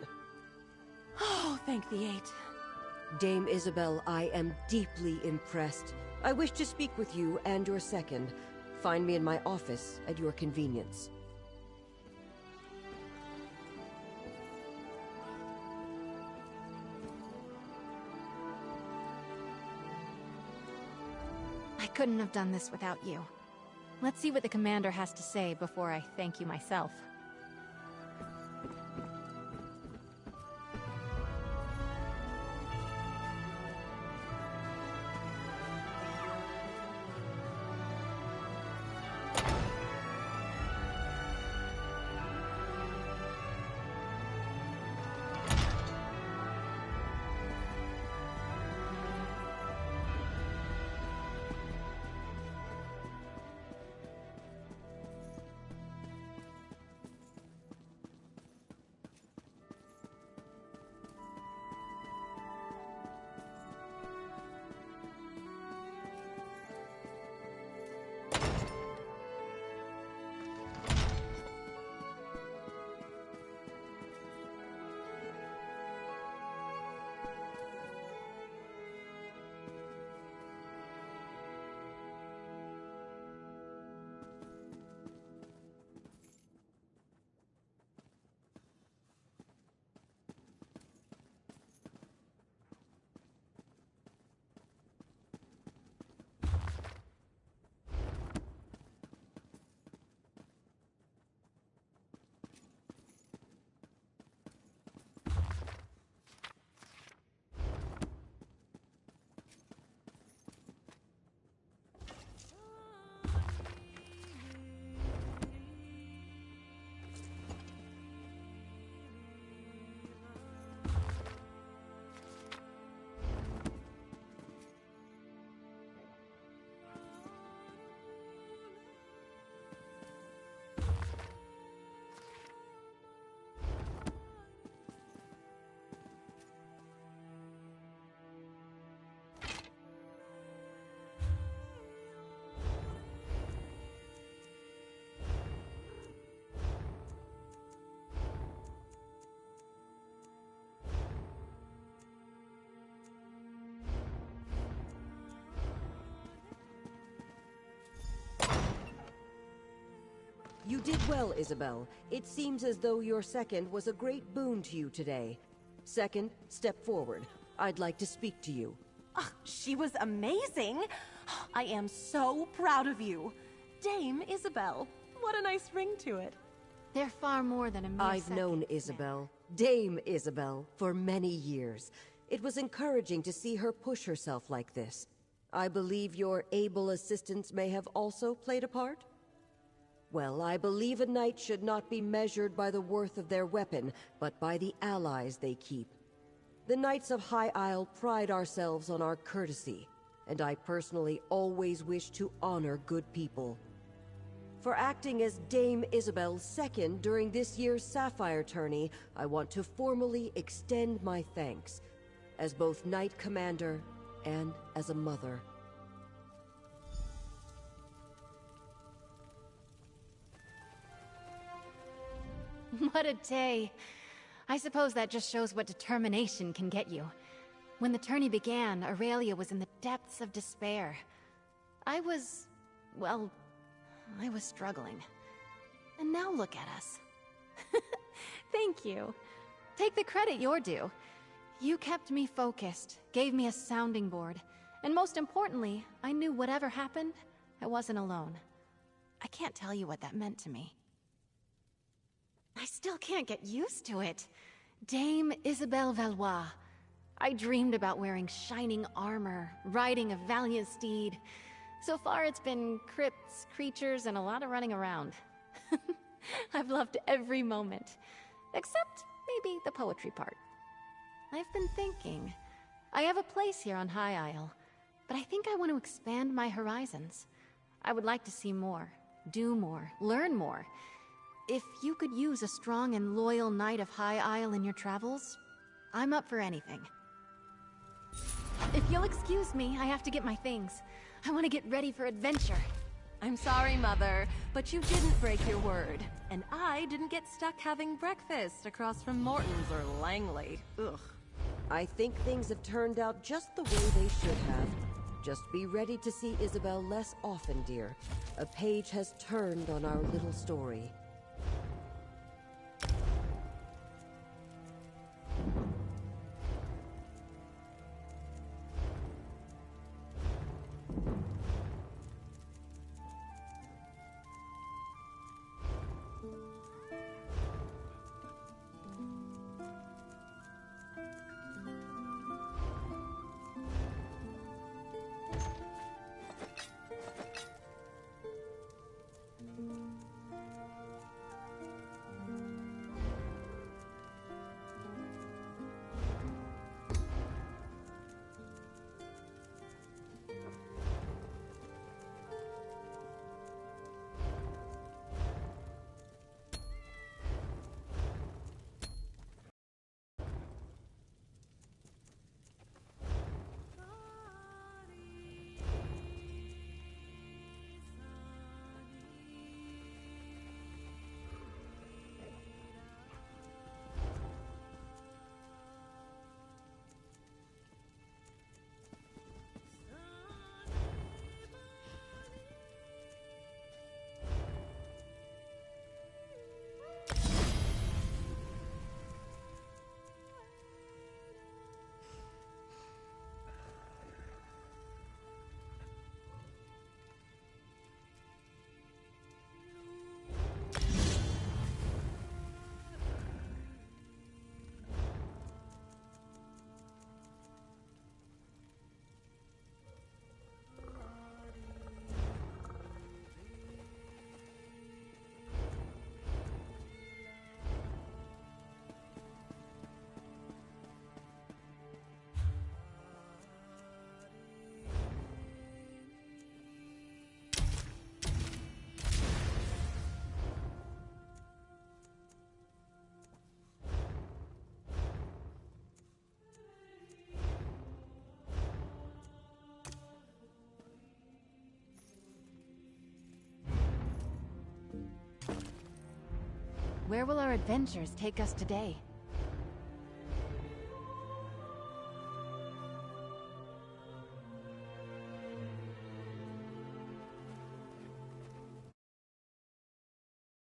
Oh, thank the 8. Dame Isabelle, I am deeply impressed. I wish to speak with you and your second. Find me in my office at your convenience. I couldn't have done this without you. Let's see what the commander has to say before I thank you myself. did well, Isabel. It seems as though your second was a great boon to you today. Second, step forward. I'd like to speak to you. Oh, she was amazing! I am so proud of you. Dame Isabel. What a nice ring to it. They're far more than a mere I've second. known Isabel, Dame Isabel, for many years. It was encouraging to see her push herself like this. I believe your able assistants may have also played a part? Well, I believe a knight should not be measured by the worth of their weapon, but by the allies they keep. The Knights of High Isle pride ourselves on our courtesy, and I personally always wish to honor good people. For acting as Dame Isabel's second during this year's Sapphire tourney, I want to formally extend my thanks, as both Knight Commander and as a mother. What a day. I suppose that just shows what determination can get you. When the tourney began, Aurelia was in the depths of despair. I was struggling. And now look at us. Thank you. Take the credit you're due. You kept me focused, gave me a sounding board, and most importantly, I knew whatever happened, I wasn't alone. I can't tell you what that meant to me. I still can't get used to it. Dame Isabelle Valois. I dreamed about wearing shining armor, riding a valiant steed. So far it's been crypts, creatures, and a lot of running around. I've loved every moment. Except maybe the poetry part. I've been thinking. I have a place here on High Isle, but I think I want to expand my horizons. I would like to see more, do more, learn more. If you could use a strong and loyal knight of High Isle in your travels, I'm up for anything. If you'll excuse me, I have to get my things. I want to get ready for adventure. I'm sorry, Mother, but you didn't break your word. And I didn't get stuck having breakfast across from Morton's or Langley. Ugh. I think things have turned out just the way they should have. Just be ready to see Isabel less often, dear. A page has turned on our little story. Where will our adventures take us today?